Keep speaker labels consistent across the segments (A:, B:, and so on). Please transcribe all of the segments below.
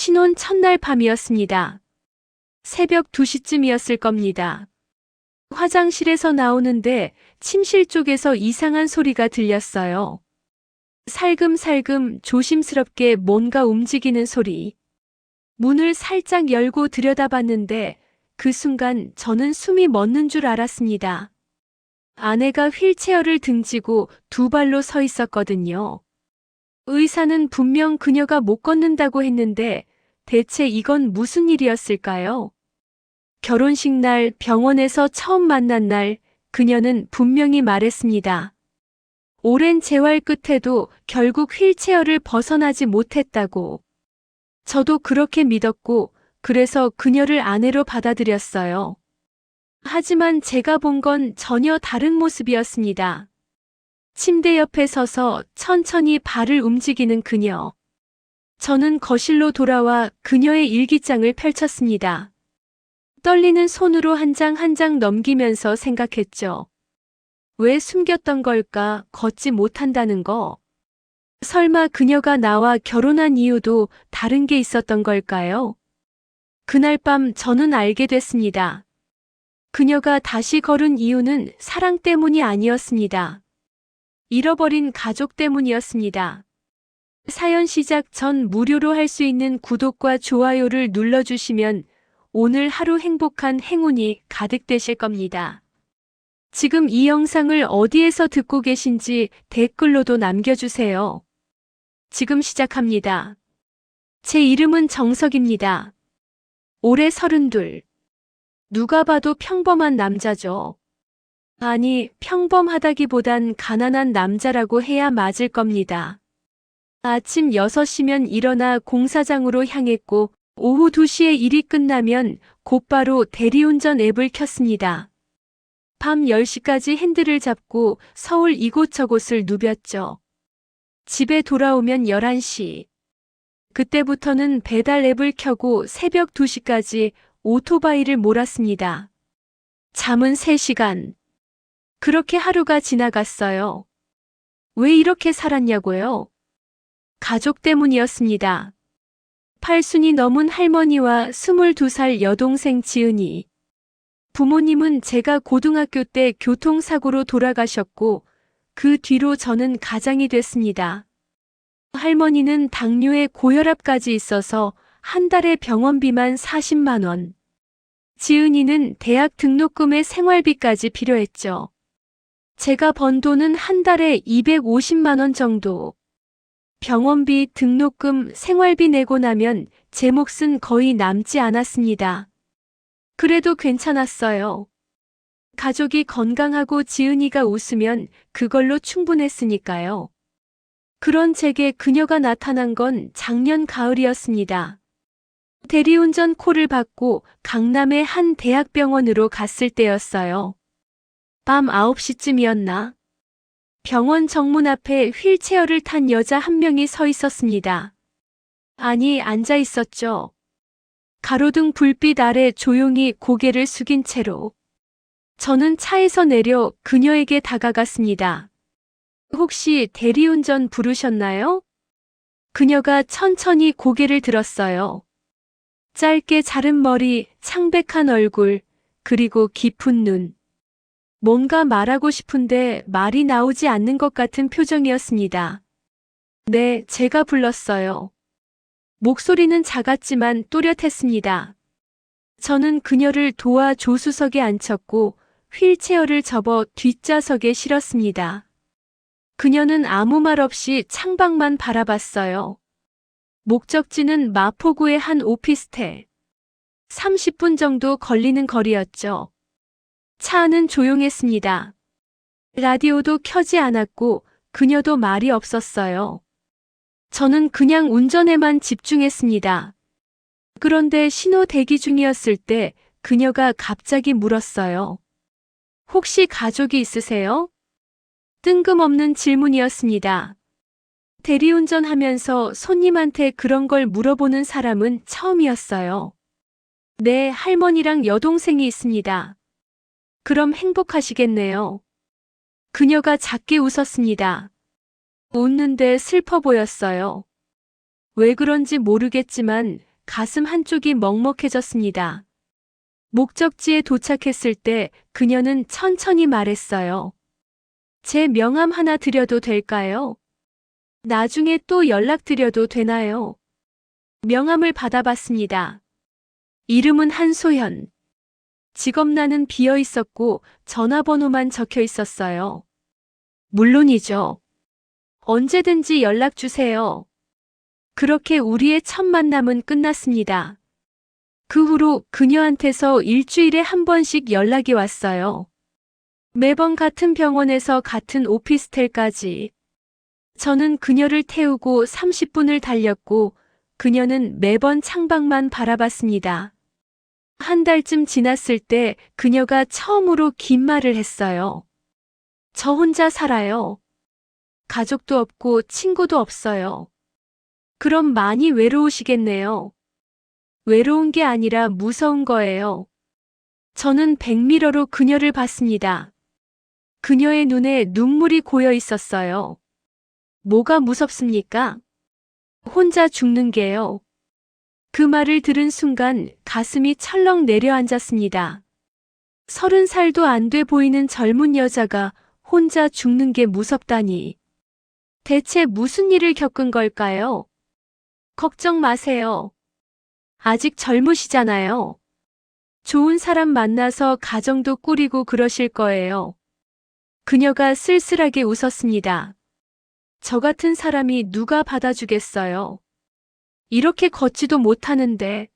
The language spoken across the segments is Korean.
A: 신혼 첫날 밤이었습니다. 새벽 2시쯤이었을 겁니다. 화장실에서 나오는데 침실 쪽에서 이상한 소리가 들렸어요. 살금살금 조심스럽게 뭔가 움직이는 소리. 문을 살짝 열고 들여다봤는데 그 순간 저는 숨이 멎는 줄 알았습니다. 아내가 휠체어를 등지고 두 발로 서 있었거든요. 의사는 분명 그녀가 못 걷는다고 했는데 대체 이건 무슨 일이었을까요? 결혼식 날 병원에서 처음 만난 날 그녀는 분명히 말했습니다. 오랜 재활 끝에도 결국 휠체어를 벗어나지 못했다고. 저도 그렇게 믿었고 그래서 그녀를 아내로 받아들였어요. 하지만 제가 본 건 전혀 다른 모습이었습니다. 침대 옆에 서서 천천히 발을 움직이는 그녀. 저는 거실로 돌아와 그녀의 일기장을 펼쳤습니다. 떨리는 손으로 한 장 한 장 넘기면서 생각했죠. 왜 숨겼던 걸까? 걷지 못한다는 거. 설마 그녀가 나와 결혼한 이유도 다른 게 있었던 걸까요? 그날 밤 저는 알게 됐습니다. 그녀가 다시 걸은 이유는 사랑 때문이 아니었습니다. 잃어버린 가족 때문이었습니다. 사연 시작 전 무료로 할 수 있는 구독과 좋아요를 눌러주시면 오늘 하루 행복한 행운이 가득되실 겁니다. 지금 이 영상을 어디에서 듣고 계신지 댓글로도 남겨주세요. 지금 시작합니다. 제 이름은 정석입니다. 올해 32. 누가 봐도 평범한 남자죠. 아니, 평범하다기보단 가난한 남자라고 해야 맞을 겁니다. 아침 6시면 일어나 공사장으로 향했고 오후 2시에 일이 끝나면 곧바로 대리운전 앱을 켰습니다. 밤 10시까지 핸들을 잡고 서울 이곳저곳을 누볐죠. 집에 돌아오면 11시. 그때부터는 배달 앱을 켜고 새벽 2시까지 오토바이를 몰았습니다. 잠은 3시간. 그렇게 하루가 지나갔어요. 왜 이렇게 살았냐고요? 가족 때문이었습니다. 8순이 넘은 할머니와 22살 여동생 지은이. 부모님은 제가 고등학교 때 교통사고로 돌아가셨고 그 뒤로 저는 가장이 됐습니다. 할머니는 당뇨에 고혈압까지 있어서 한 달에 병원비만 40만 원. 지은이는 대학 등록금에 생활비까지 필요했죠. 제가 번 돈은 한 달에 250만 원 정도. 병원비, 등록금, 생활비 내고 나면 제 몫은 거의 남지 않았습니다. 그래도 괜찮았어요. 가족이 건강하고 지은이가 웃으면 그걸로 충분했으니까요. 그런 제게 그녀가 나타난 건 작년 가을이었습니다. 대리운전 콜을 받고 강남의 한 대학병원으로 갔을 때였어요. 밤 9시쯤이었나? 병원 정문 앞에 휠체어를 탄 여자 한 명이 서 있었습니다. 아니, 앉아 있었죠. 가로등 불빛 아래 조용히 고개를 숙인 채로. 저는 차에서 내려 그녀에게 다가갔습니다. 혹시 대리운전 부르셨나요? 그녀가 천천히 고개를 들었어요. 짧게 자른 머리, 창백한 얼굴, 그리고 깊은 눈. 뭔가 말하고 싶은데 말이 나오지 않는 것 같은 표정이었습니다. 네, 제가 불렀어요. 목소리는 작았지만 또렷했습니다. 저는 그녀를 도와 조수석에 앉혔고 휠체어를 접어 뒷좌석에 실었습니다. 그녀는 아무 말 없이 창밖만 바라봤어요. 목적지는 마포구의 한 오피스텔. 30분 정도 걸리는 거리였죠. 차 안은 조용했습니다. 라디오도 켜지 않았고 그녀도 말이 없었어요. 저는 그냥 운전에만 집중했습니다. 그런데 신호 대기 중이었을 때 그녀가 갑자기 물었어요. 혹시 가족이 있으세요? 뜬금없는 질문이었습니다. 대리운전하면서 손님한테 그런 걸 물어보는 사람은 처음이었어요. 네, 할머니랑 여동생이 있습니다. 그럼 행복하시겠네요. 그녀가 작게 웃었습니다. 웃는데 슬퍼 보였어요. 왜 그런지 모르겠지만 가슴 한쪽이 먹먹해졌습니다. 목적지에 도착했을 때 그녀는 천천히 말했어요. 제 명함 하나 드려도 될까요? 나중에 또 연락드려도 되나요? 명함을 받아봤습니다. 이름은 한소연. 직업란은 비어 있었고 전화번호만 적혀 있었어요. 물론이죠. 언제든지 연락 주세요. 그렇게 우리의 첫 만남은 끝났습니다. 그 후로 그녀한테서 일주일에 한 번씩 연락이 왔어요. 매번 같은 병원에서 같은 오피스텔까지. 저는 그녀를 태우고 30분을 달렸고 그녀는 매번 창밖만 바라봤습니다. 한 달쯤 지났을 때 그녀가 처음으로 긴 말을 했어요. 저 혼자 살아요. 가족도 없고 친구도 없어요. 그럼 많이 외로우시겠네요. 외로운 게 아니라 무서운 거예요. 저는 백미러로 그녀를 봤습니다. 그녀의 눈에 눈물이 고여 있었어요. 뭐가 무섭습니까? 혼자 죽는 게요. 그 말을 들은 순간 가슴이 철렁 내려앉았습니다. 30살도 안 돼 보이는 젊은 여자가 혼자 죽는 게 무섭다니. 대체 무슨 일을 겪은 걸까요? 걱정 마세요. 아직 젊으시잖아요. 좋은 사람 만나서 가정도 꾸리고 그러실 거예요. 그녀가 쓸쓸하게 웃었습니다. 저 같은 사람이 누가 받아주겠어요. 이렇게 걷지도 못하는데.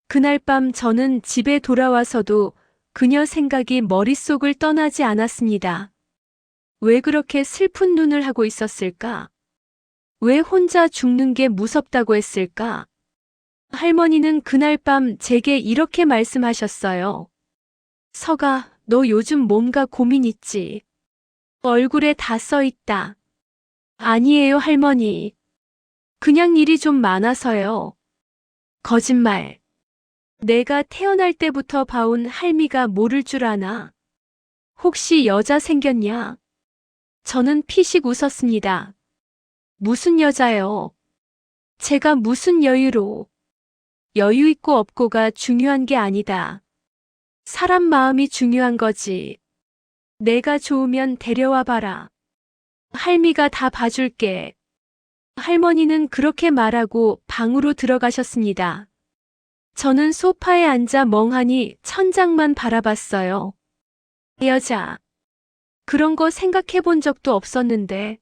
A: 그날 밤 저는 집에 돌아와서도 그녀 생각이 머릿속을 떠나지 않았습니다. 왜 그렇게 슬픈 눈을 하고 있었을까? 왜 혼자 죽는 게 무섭다고 했을까? 할머니는 그날 밤 제게 이렇게 말씀하셨어요. 서가, 너 요즘 뭔가 고민 있지? 얼굴에 다 써 있다. 아니에요, 할머니. 그냥 일이 좀 많아서요. 거짓말. 내가 태어날 때부터 봐온 할미가 모를 줄 아나? 혹시 여자 생겼냐? 저는 피식 웃었습니다. 무슨 여자요? 제가 무슨 여유로? 여유 있고 없고가 중요한 게 아니다. 사람 마음이 중요한 거지. 내가 좋으면 데려와 봐라. 할미가 다 봐줄게. 할머니는 그렇게 말하고 방으로 들어가셨습니다. 저는 소파에 앉아 멍하니 천장만 바라봤어요. 여자. 그런 거 생각해 본 적도 없었는데.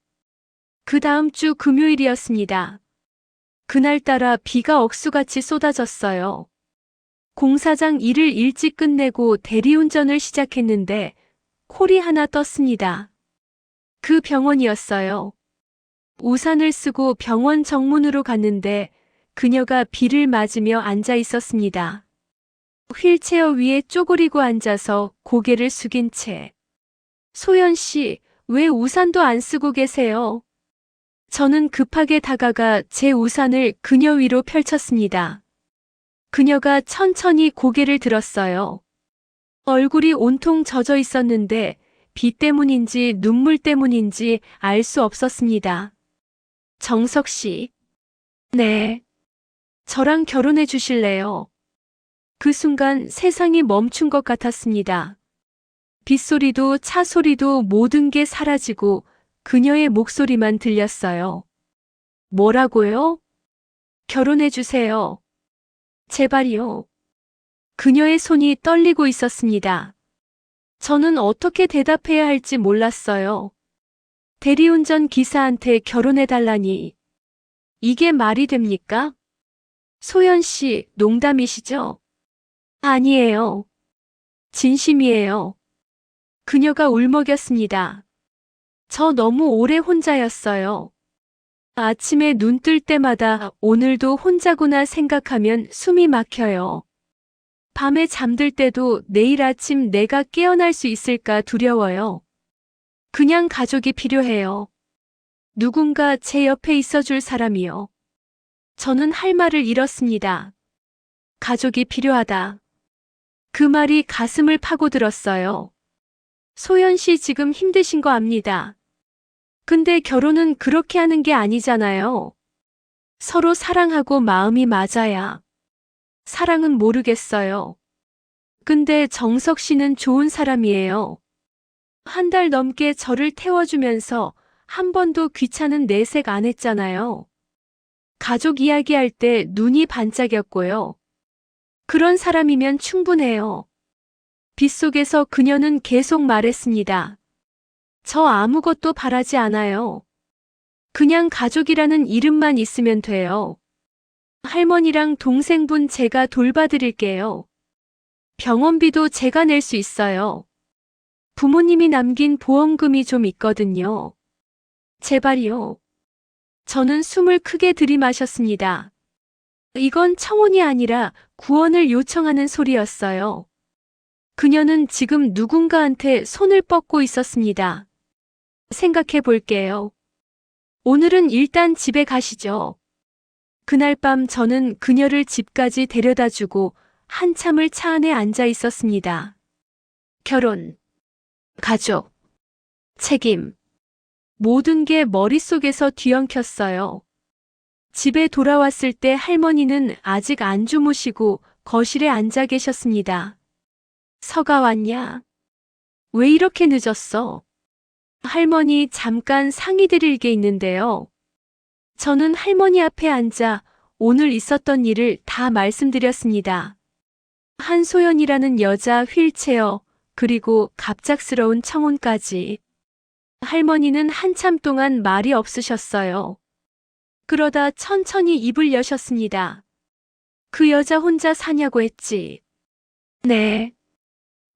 A: 그 다음 주 금요일이었습니다. 그날따라 비가 억수같이 쏟아졌어요. 공사장 일을 일찍 끝내고 대리운전을 시작했는데 콜이 하나 떴습니다. 그 병원이었어요. 우산을 쓰고 병원 정문으로 갔는데 그녀가 비를 맞으며 앉아 있었습니다. 휠체어 위에 쪼그리고 앉아서 고개를 숙인 채. 소연 씨, 왜 우산도 안 쓰고 계세요? 저는 급하게 다가가 제 우산을 그녀 위로 펼쳤습니다. 그녀가 천천히 고개를 들었어요. 얼굴이 온통 젖어 있었는데 비 때문인지 눈물 때문인지 알 수 없었습니다. 정석 씨. 네. 저랑 결혼해 주실래요? 그 순간 세상이 멈춘 것 같았습니다. 빗소리도 차 소리도 모든 게 사라지고 그녀의 목소리만 들렸어요. 뭐라고요? 결혼해 주세요. 제발요. 그녀의 손이 떨리고 있었습니다. 저는 어떻게 대답해야 할지 몰랐어요. 대리운전 기사한테 결혼해달라니. 이게 말이 됩니까? 소연 씨, 농담이시죠? 아니에요. 진심이에요. 그녀가 울먹였습니다. 저 너무 오래 혼자였어요. 아침에 눈 뜰 때마다 오늘도 혼자구나 생각하면 숨이 막혀요. 밤에 잠들 때도 내일 아침 내가 깨어날 수 있을까 두려워요. 그냥 가족이 필요해요. 누군가 제 옆에 있어줄 사람이요. 저는 할 말을 잃었습니다. 가족이 필요하다. 그 말이 가슴을 파고들었어요. 소연 씨 지금 힘드신 거 압니다. 근데 결혼은 그렇게 하는 게 아니잖아요. 서로 사랑하고 마음이 맞아야. 사랑은 모르겠어요. 근데 정석 씨는 좋은 사람이에요. 한 달 넘게 저를 태워주면서 한 번도 귀찮은 내색 안 했잖아요. 가족 이야기할 때 눈이 반짝였고요. 그런 사람이면 충분해요. 빗속에서 그녀는 계속 말했습니다. 저 아무것도 바라지 않아요. 그냥 가족이라는 이름만 있으면 돼요. 할머니랑 동생분 제가 돌봐드릴게요. 병원비도 제가 낼 수 있어요. 부모님이 남긴 보험금이 좀 있거든요. 제발요. 저는 숨을 크게 들이마셨습니다. 이건 청혼이 아니라 구원을 요청하는 소리였어요. 그녀는 지금 누군가한테 손을 뻗고 있었습니다. 생각해 볼게요. 오늘은 일단 집에 가시죠. 그날 밤 저는 그녀를 집까지 데려다 주고 한참을 차 안에 앉아 있었습니다. 결혼, 가족, 책임, 모든 게 머릿속에서 뒤엉켰어요. 집에 돌아왔을 때 할머니는 아직 안 주무시고 거실에 앉아 계셨습니다. 서가 왔냐? 왜 이렇게 늦었어? 할머니 잠깐 상의 드릴 게 있는데요. 저는 할머니 앞에 앉아 오늘 있었던 일을 다 말씀드렸습니다. 한소연이라는 여자 휠체어, 그리고 갑작스러운 청혼까지. 할머니는 한참 동안 말이 없으셨어요. 그러다 천천히 입을 여셨습니다. 그 여자 혼자 사냐고 했지. 네.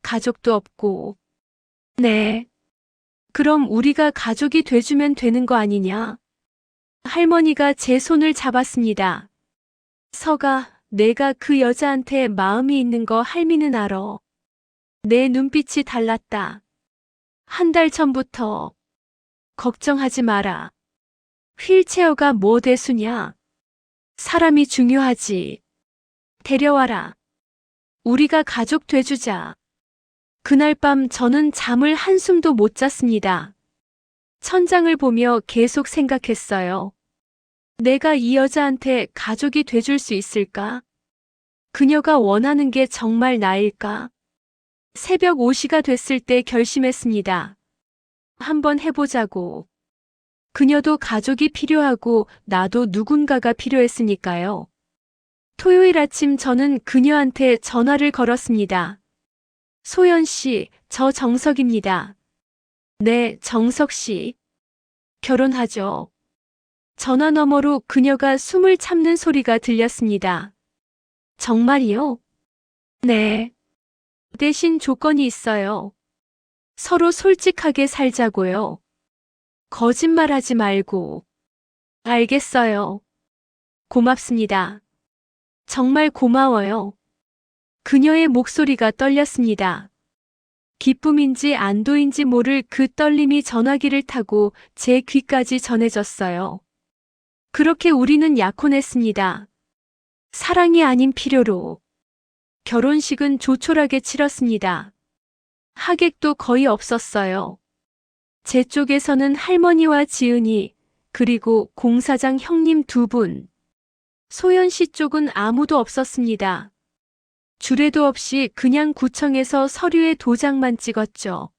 A: 가족도 없고. 네. 그럼 우리가 가족이 돼주면 되는 거 아니냐? 할머니가 제 손을 잡았습니다. 서가, 내가 그 여자한테 마음이 있는 거 할미는 알아. 내 눈빛이 달랐다. 한 달 전부터. 걱정하지 마라. 휠체어가 뭐 대수냐? 사람이 중요하지. 데려와라. 우리가 가족 돼주자. 그날 밤 저는 잠을 한숨도 못 잤습니다. 천장을 보며 계속 생각했어요. 내가 이 여자한테 가족이 돼줄 수 있을까? 그녀가 원하는 게 정말 나일까? 새벽 5시가 됐을 때 결심했습니다. 한번 해보자고. 그녀도 가족이 필요하고 나도 누군가가 필요했으니까요. 토요일 아침 저는 그녀한테 전화를 걸었습니다. 소연 씨, 저 정석입니다. 네, 정석 씨. 결혼하죠. 전화 너머로 그녀가 숨을 참는 소리가 들렸습니다. 정말이요? 네. 대신 조건이 있어요. 서로 솔직하게 살자고요. 거짓말하지 말고. 알겠어요. 고맙습니다. 정말 고마워요. 그녀의 목소리가 떨렸습니다. 기쁨인지 안도인지 모를 그 떨림이 전화기를 타고 제 귀까지 전해졌어요. 그렇게 우리는 약혼했습니다. 사랑이 아닌 필요로. 결혼식은 조촐하게 치렀습니다. 하객도 거의 없었어요. 제 쪽에서는 할머니와 지은이, 그리고 공사장 형님 2분. 소연 씨 쪽은 아무도 없었습니다. 주례도 없이 그냥 구청에서 서류에 도장만 찍었죠.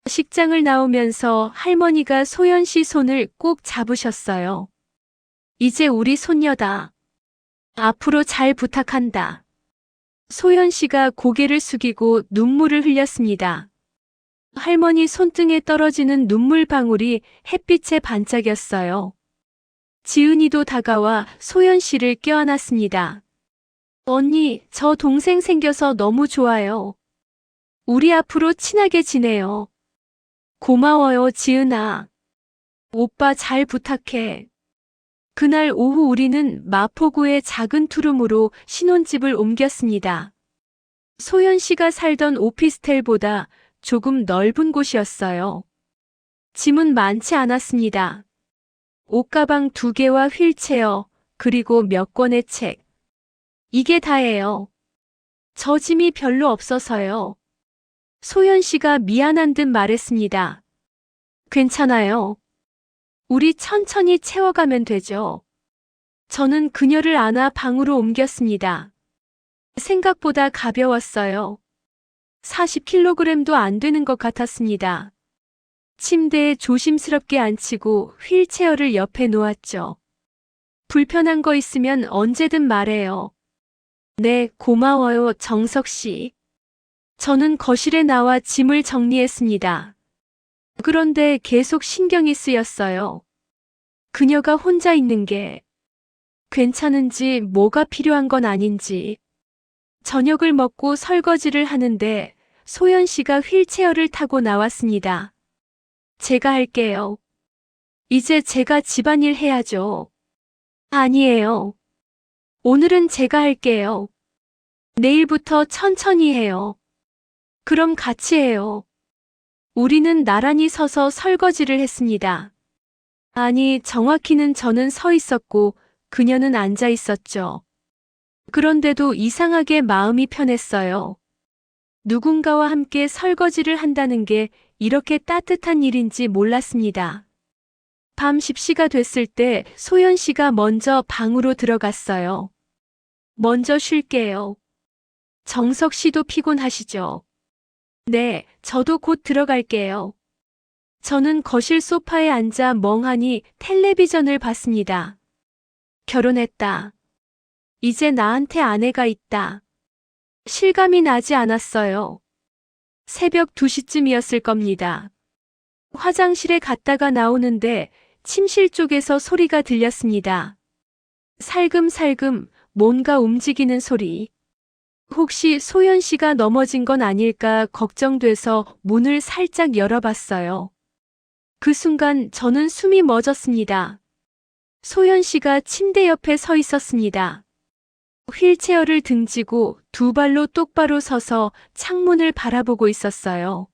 A: 식장을 나오면서 할머니가 소연 씨 손을 꼭 잡으셨어요. 이제 우리 손녀다. 앞으로 잘 부탁한다. 소연 씨가 고개를 숙이고 눈물을 흘렸습니다. 할머니 손등에 떨어지는 눈물 방울이 햇빛에 반짝였어요. 지은이도 다가와 소연 씨를 껴안았습니다. 언니, 저 동생 생겨서 너무 좋아요. 우리 앞으로 친하게 지내요. 고마워요, 지은아. 오빠 잘 부탁해. 그날 오후 우리는 마포구의 작은 투룸으로 신혼집을 옮겼습니다. 소연 씨가 살던 오피스텔보다 조금 넓은 곳이었어요. 짐은 많지 않았습니다. 옷가방 2개와 휠체어, 그리고 몇 권의 책. 이게 다예요. 저 짐이 별로 없어서요. 소연 씨가 미안한 듯 말했습니다. 괜찮아요. 우리 천천히 채워가면 되죠. 저는 그녀를 안아 방으로 옮겼습니다. 생각보다 가벼웠어요. 40kg도 안 되는 것 같았습니다. 침대에 조심스럽게 앉히고 휠체어를 옆에 놓았죠. 불편한 거 있으면 언제든 말해요. 네, 고마워요, 정석 씨. 저는 거실에 나와 짐을 정리했습니다. 그런데 계속 신경이 쓰였어요. 그녀가 혼자 있는 게 괜찮은지, 뭐가 필요한 건 아닌지. 저녁을 먹고 설거지를 하는데 소연 씨가 휠체어를 타고 나왔습니다. 제가 할게요. 이제 제가 집안일 해야죠. 아니에요. 오늘은 제가 할게요. 내일부터 천천히 해요. 그럼 같이 해요. 우리는 나란히 서서 설거지를 했습니다. 아니, 정확히는 저는 서 있었고 그녀는 앉아 있었죠. 그런데도 이상하게 마음이 편했어요. 누군가와 함께 설거지를 한다는 게 이렇게 따뜻한 일인지 몰랐습니다. 밤 10시가 됐을 때 소연 씨가 먼저 방으로 들어갔어요. 먼저 쉴게요. 정석 씨도 피곤하시죠? 네, 저도 곧 들어갈게요. 저는 거실 소파에 앉아 멍하니 텔레비전을 봤습니다. 결혼했다. 이제 나한테 아내가 있다. 실감이 나지 않았어요. 새벽 2시쯤이었을 겁니다. 화장실에 갔다가 나오는데 침실 쪽에서 소리가 들렸습니다. 살금살금 뭔가 움직이는 소리. 혹시 소연 씨가 넘어진 건 아닐까 걱정돼서 문을 살짝 열어봤어요. 그 순간 저는 숨이 멎었습니다. 소연 씨가 침대 옆에 서 있었습니다. 휠체어를 등지고 두 발로 똑바로 서서 창문을 바라보고 있었어요.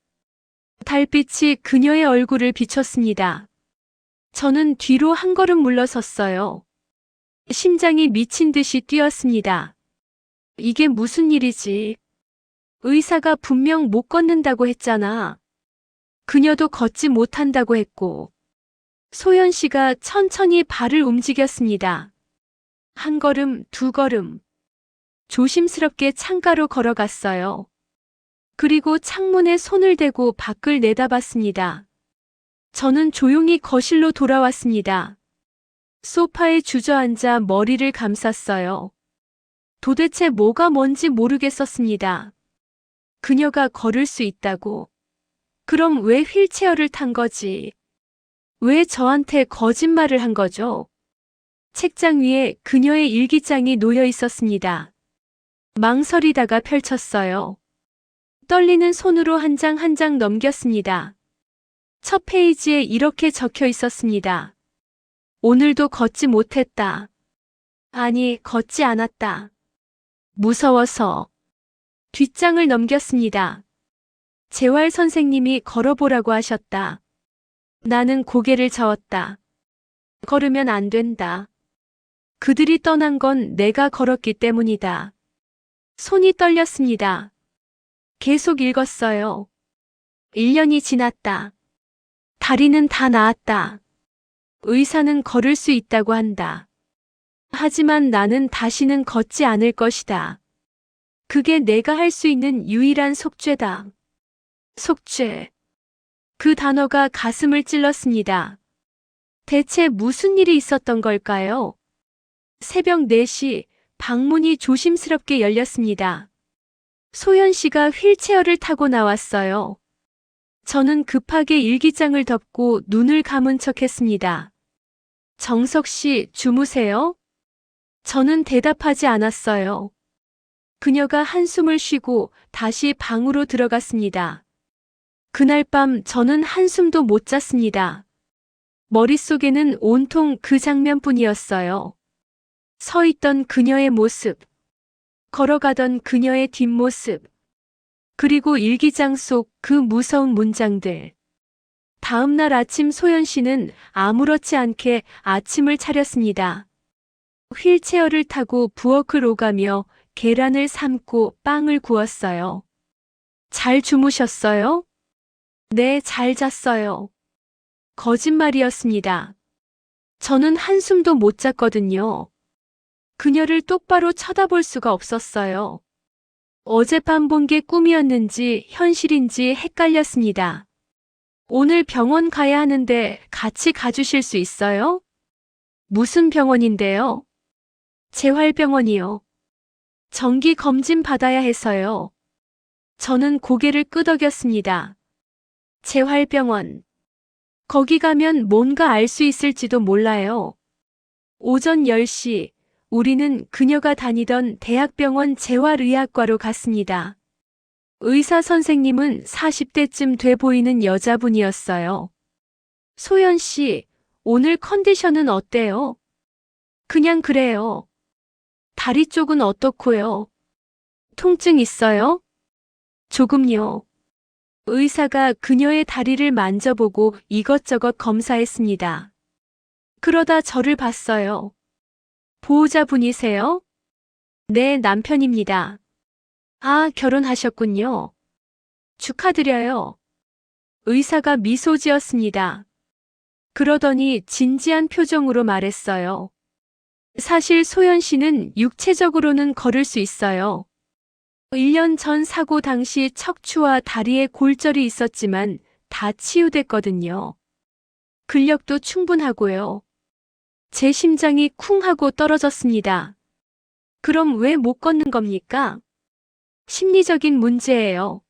A: 달빛이 그녀의 얼굴을 비췄습니다. 저는 뒤로 한 걸음 물러섰어요. 심장이 미친 듯이 뛰었습니다. 이게 무슨 일이지? 의사가 분명 못 걷는다고 했잖아. 그녀도 걷지 못한다고 했고. 소연 씨가 천천히 발을 움직였습니다. 한 걸음, 두 걸음. 조심스럽게 창가로 걸어갔어요. 그리고 창문에 손을 대고 밖을 내다봤습니다. 저는 조용히 거실로 돌아왔습니다. 소파에 주저앉아 머리를 감쌌어요. 도대체 뭐가 뭔지 모르겠었습니다. 그녀가 걸을 수 있다고. 그럼 왜 휠체어를 탄 거지? 왜 저한테 거짓말을 한 거죠? 책장 위에 그녀의 일기장이 놓여 있었습니다. 망설이다가 펼쳤어요. 떨리는 손으로 한 장 한 장 넘겼습니다. 첫 페이지에 이렇게 적혀 있었습니다. 오늘도 걷지 못했다. 아니, 걷지 않았다. 무서워서. 뒷장을 넘겼습니다. 재활 선생님이 걸어보라고 하셨다. 나는 고개를 저었다. 걸으면 안 된다. 그들이 떠난 건 내가 걸었기 때문이다. 손이 떨렸습니다. 계속 읽었어요. 1년이 지났다. 다리는 다 나았다. 의사는 걸을 수 있다고 한다. 하지만 나는 다시는 걷지 않을 것이다. 그게 내가 할 수 있는 유일한 속죄다. 속죄. 그 단어가 가슴을 찔렀습니다. 대체 무슨 일이 있었던 걸까요? 새벽 4시 방문이 조심스럽게 열렸습니다. 소연 씨가 휠체어를 타고 나왔어요. 저는 급하게 일기장을 덮고 눈을 감은 척했습니다. 정석 씨, 주무세요? 저는 대답하지 않았어요. 그녀가 한숨을 쉬고 다시 방으로 들어갔습니다. 그날 밤 저는 한숨도 못 잤습니다. 머릿속에는 온통 그 장면뿐이었어요. 서 있던 그녀의 모습, 걸어가던 그녀의 뒷모습, 그리고 일기장 속 그 무서운 문장들. 다음 날 아침 소연 씨는 아무렇지 않게 아침을 차렸습니다. 휠체어를 타고 부엌을 오가며 계란을 삶고 빵을 구웠어요. 잘 주무셨어요? 네, 잘 잤어요. 거짓말이었습니다. 저는 한숨도 못 잤거든요. 그녀를 똑바로 쳐다볼 수가 없었어요. 어젯밤 본 게 꿈이었는지 현실인지 헷갈렸습니다. 오늘 병원 가야 하는데 같이 가주실 수 있어요? 무슨 병원인데요? 재활병원이요. 정기 검진 받아야 해서요. 저는 고개를 끄덕였습니다. 재활병원. 거기 가면 뭔가 알 수 있을지도 몰라요. 오전 10시, 우리는 그녀가 다니던 대학병원 재활의학과로 갔습니다. 의사 선생님은 40대쯤 돼 보이는 여자분이었어요. 소연 씨, 오늘 컨디션은 어때요? 그냥 그래요. 다리 쪽은 어떻고요? 통증 있어요? 조금요. 의사가 그녀의 다리를 만져보고 이것저것 검사했습니다. 그러다 저를 봤어요. 보호자분이세요? 네, 남편입니다. 아, 결혼하셨군요. 축하드려요. 의사가 미소 지었습니다. 그러더니 진지한 표정으로 말했어요. 사실 소연 씨는 육체적으로는 걸을 수 있어요. 1년 전 사고 당시 척추와 다리에 골절이 있었지만 다 치유됐거든요. 근력도 충분하고요. 제 심장이 쿵 하고 떨어졌습니다. 그럼 왜 못 걷는 겁니까? 심리적인 문제예요.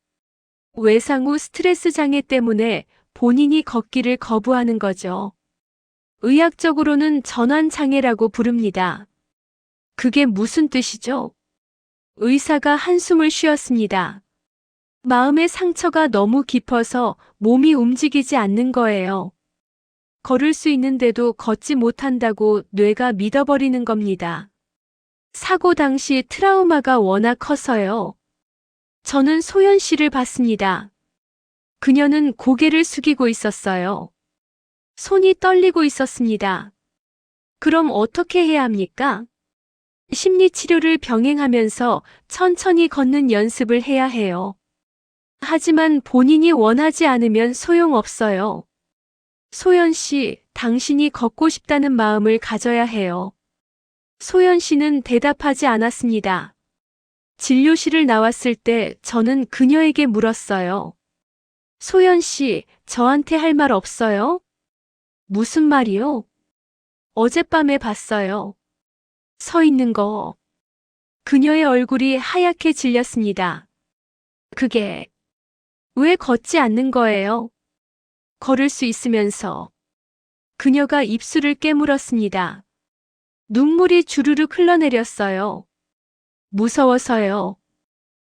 A: 외상 후 스트레스 장애 때문에 본인이 걷기를 거부하는 거죠. 의학적으로는 전환 장애라고 부릅니다. 그게 무슨 뜻이죠? 의사가 한숨을 쉬었습니다. 마음의 상처가 너무 깊어서 몸이 움직이지 않는 거예요. 걸을 수 있는데도 걷지 못한다고 뇌가 믿어버리는 겁니다. 사고 당시 트라우마가 워낙 커서요. 저는 소연 씨를 봤습니다. 그녀는 고개를 숙이고 있었어요. 손이 떨리고 있었습니다. 그럼 어떻게 해야 합니까? 심리치료를 병행하면서 천천히 걷는 연습을 해야 해요. 하지만 본인이 원하지 않으면 소용없어요. 소연 씨, 당신이 걷고 싶다는 마음을 가져야 해요. 소연 씨는 대답하지 않았습니다. 진료실을 나왔을 때 저는 그녀에게 물었어요. 소연 씨, 저한테 할 말 없어요? 무슨 말이요? 어젯밤에 봤어요. 서 있는 거. 그녀의 얼굴이 하얗게 질렸습니다. 그게 왜 걷지 않는 거예요? 걸을 수 있으면서. 그녀가 입술을 깨물었습니다. 눈물이 주르륵 흘러내렸어요. 무서워서요.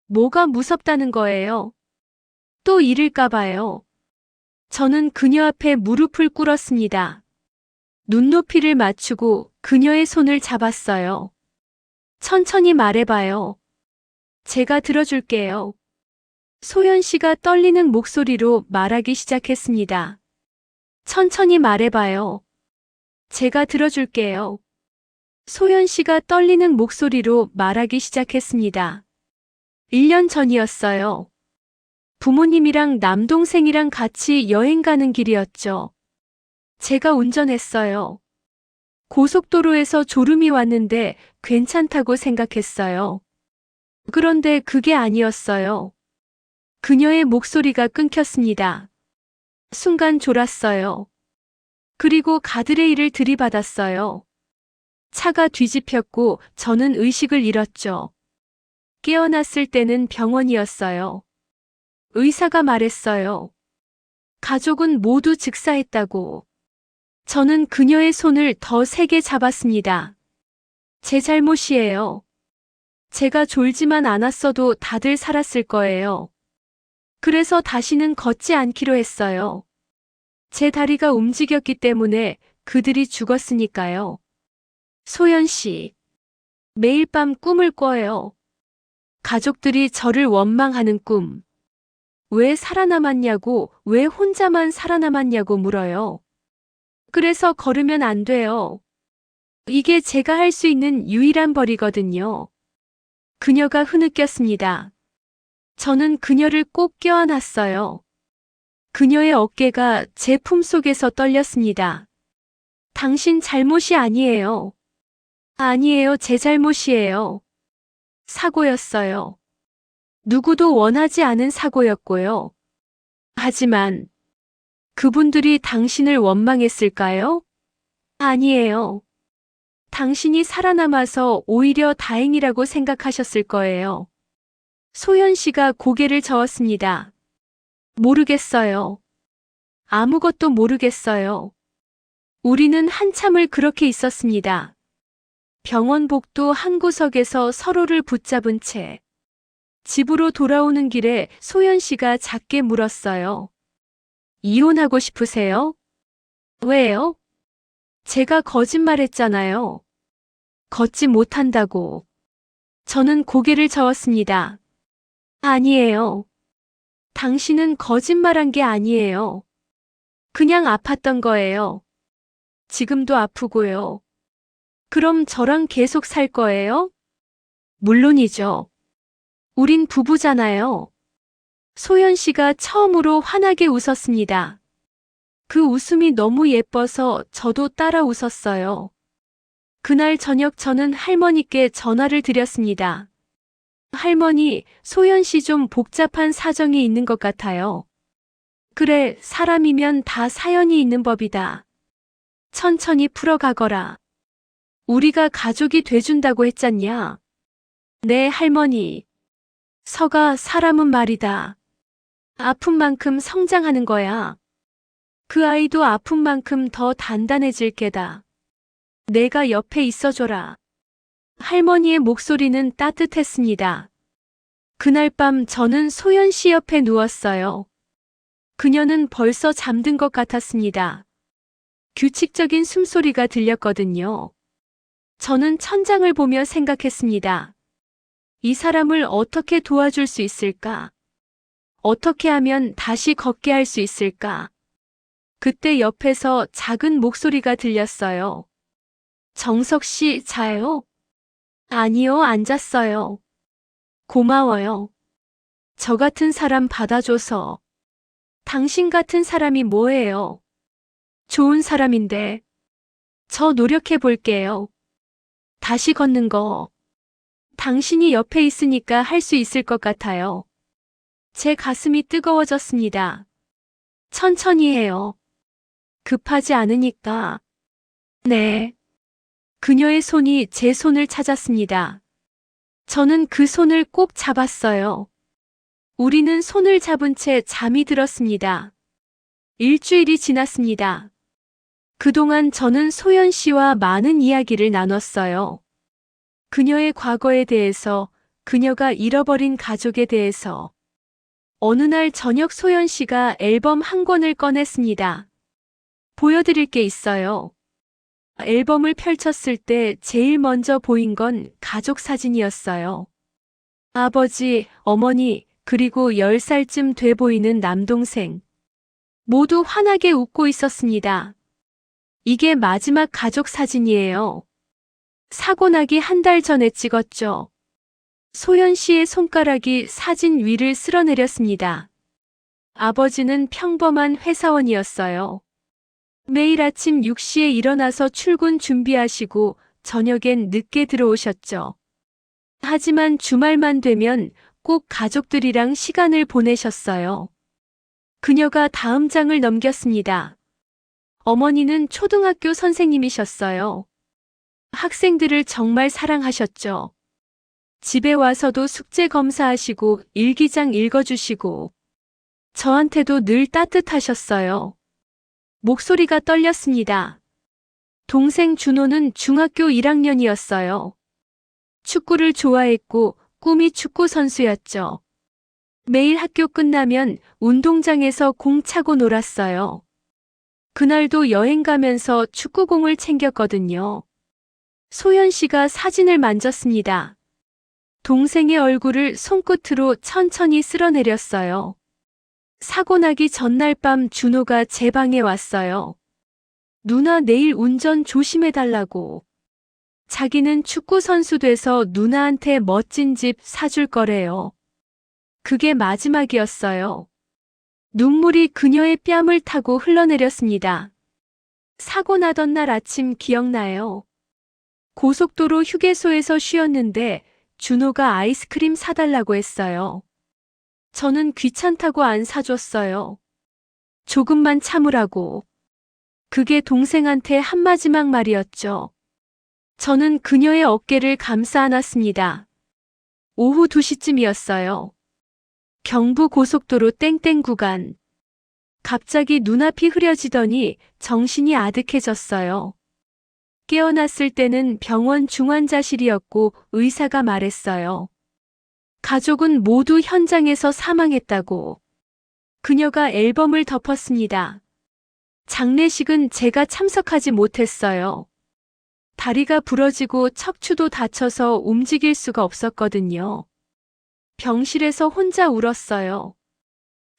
A: 뭐가 무섭다는 거예요? 또 잃을까봐요. 저는 그녀 앞에 무릎을 꿇었습니다. 눈높이를 맞추고 그녀의 손을 잡았어요. 천천히 말해봐요. 제가 들어줄게요. 소연 씨가 떨리는 목소리로 말하기 시작했습니다. 천천히 말해봐요. 제가 들어줄게요. 소연 씨가 떨리는 목소리로 말하기 시작했습니다. 1년 전이었어요. 부모님이랑 남동생이랑 같이 여행 가는 길이었죠. 제가 운전했어요. 고속도로에서 졸음이 왔는데 괜찮다고 생각했어요. 그런데 그게 아니었어요. 그녀의 목소리가 끊겼습니다. 순간 졸았어요. 그리고 가드레일을 들이받았어요. 차가 뒤집혔고 저는 의식을 잃었죠. 깨어났을 때는 병원이었어요. 의사가 말했어요. 가족은 모두 즉사했다고. 저는 그녀의 손을 더 세게 잡았습니다. 제 잘못이에요. 제가 졸지만 않았어도 다들 살았을 거예요. 그래서 다시는 걷지 않기로 했어요. 제 다리가 움직였기 때문에 그들이 죽었으니까요. 소연 씨, 매일 밤 꿈을 꿔요. 가족들이 저를 원망하는 꿈. 왜 살아남았냐고, 왜 혼자만 살아남았냐고 물어요. 그래서 걸으면 안 돼요. 이게 제가 할 수 있는 유일한 벌이거든요. 그녀가 흐느꼈습니다. 저는 그녀를 꼭 껴안았어요. 그녀의 어깨가 제 품속에서 떨렸습니다. 당신 잘못이 아니에요. 아니에요. 제 잘못이에요. 사고였어요. 누구도 원하지 않은 사고였고요. 하지만 그분들이 당신을 원망했을까요? 아니에요. 당신이 살아남아서 오히려 다행이라고 생각하셨을 거예요. 소연 씨가 고개를 저었습니다. 모르겠어요. 아무것도 모르겠어요. 우리는 한참을 그렇게 있었습니다. 병원 복도 한 구석에서 서로를 붙잡은 채 집으로 돌아오는 길에 소연 씨가 작게 물었어요. 이혼하고 싶으세요? 왜요? 제가 거짓말했잖아요. 걷지 못한다고. 저는 고개를 저었습니다. 아니에요. 당신은 거짓말한 게 아니에요. 그냥 아팠던 거예요. 지금도 아프고요. 그럼 저랑 계속 살 거예요? 물론이죠. 우린 부부잖아요. 소연 씨가 처음으로 환하게 웃었습니다. 그 웃음이 너무 예뻐서 저도 따라 웃었어요. 그날 저녁 저는 할머니께 전화를 드렸습니다. 할머니, 소연 씨 좀 복잡한 사정이 있는 것 같아요. 그래, 사람이면 다 사연이 있는 법이다. 천천히 풀어가거라. 우리가 가족이 돼준다고 했잖냐. 네, 할머니. 서가 사람은 말이다. 아픈 만큼 성장하는 거야. 그 아이도 아픈 만큼 더 단단해질 게다. 내가 옆에 있어줘라. 할머니의 목소리는 따뜻했습니다. 그날 밤 저는 소연 씨 옆에 누웠어요. 그녀는 벌써 잠든 것 같았습니다. 규칙적인 숨소리가 들렸거든요. 저는 천장을 보며 생각했습니다. 이 사람을 어떻게 도와줄 수 있을까? 어떻게 하면 다시 걷게 할 수 있을까? 그때 옆에서 작은 목소리가 들렸어요. 정석 씨, 자요? 아니요, 앉았어요. 고마워요. 저 같은 사람 받아줘서. 당신 같은 사람이 뭐예요? 좋은 사람인데. 저 노력해 볼게요. 다시 걷는 거. 당신이 옆에 있으니까 할 수 있을 것 같아요. 제 가슴이 뜨거워졌습니다. 천천히 해요. 급하지 않으니까. 네. 그녀의 손이 제 손을 찾았습니다. 저는 그 손을 꼭 잡았어요. 우리는 손을 잡은 채 잠이 들었습니다. 일주일이 지났습니다. 그동안 저는 소연 씨와 많은 이야기를 나눴어요. 그녀의 과거에 대해서, 그녀가 잃어버린 가족에 대해서. 어느 날 저녁 소연 씨가 앨범 한 권을 꺼냈습니다. 보여드릴 게 있어요. 앨범을 펼쳤을 때 제일 먼저 보인 건 가족 사진이었어요. 아버지, 어머니, 그리고 10살쯤 돼 보이는 남동생. 모두 환하게 웃고 있었습니다. 이게 마지막 가족 사진이에요. 사고 나기 한 달 전에 찍었죠. 소연 씨의 손가락이 사진 위를 쓸어내렸습니다. 아버지는 평범한 회사원이었어요. 매일 아침 6시에 일어나서 출근 준비하시고 저녁엔 늦게 들어오셨죠. 하지만 주말만 되면 꼭 가족들이랑 시간을 보내셨어요. 그녀가 다음 장을 넘겼습니다. 어머니는 초등학교 선생님이셨어요. 학생들을 정말 사랑하셨죠. 집에 와서도 숙제 검사하시고 일기장 읽어주시고 저한테도 늘 따뜻하셨어요. 목소리가 떨렸습니다. 동생 준호는 중학교 1학년이었어요. 축구를 좋아했고 꿈이 축구 선수였죠. 매일 학교 끝나면 운동장에서 공 차고 놀았어요. 그날도 여행 가면서 축구공을 챙겼거든요. 소연 씨가 사진을 만졌습니다. 동생의 얼굴을 손끝으로 천천히 쓸어내렸어요. 사고 나기 전날 밤 준호가 제 방에 왔어요. 누나 내일 운전 조심해달라고. 자기는 축구 선수 돼서 누나한테 멋진 집 사줄 거래요. 그게 마지막이었어요. 눈물이 그녀의 뺨을 타고 흘러내렸습니다. 사고 나던 날 아침 기억나요. 고속도로 휴게소에서 쉬었는데 준호가 아이스크림 사달라고 했어요. 저는 귀찮다고 안 사줬어요. 조금만 참으라고. 그게 동생한테 한 마지막 말이었죠. 저는 그녀의 어깨를 감싸 안았습니다. 오후 2시쯤이었어요. 경부 고속도로 땡땡 구간. 갑자기 눈앞이 흐려지더니 정신이 아득해졌어요. 깨어났을 때는 병원 중환자실이었고 의사가 말했어요. 가족은 모두 현장에서 사망했다고. 그녀가 앨범을 덮었습니다. 장례식은 제가 참석하지 못했어요. 다리가 부러지고 척추도 다쳐서 움직일 수가 없었거든요. 병실에서 혼자 울었어요.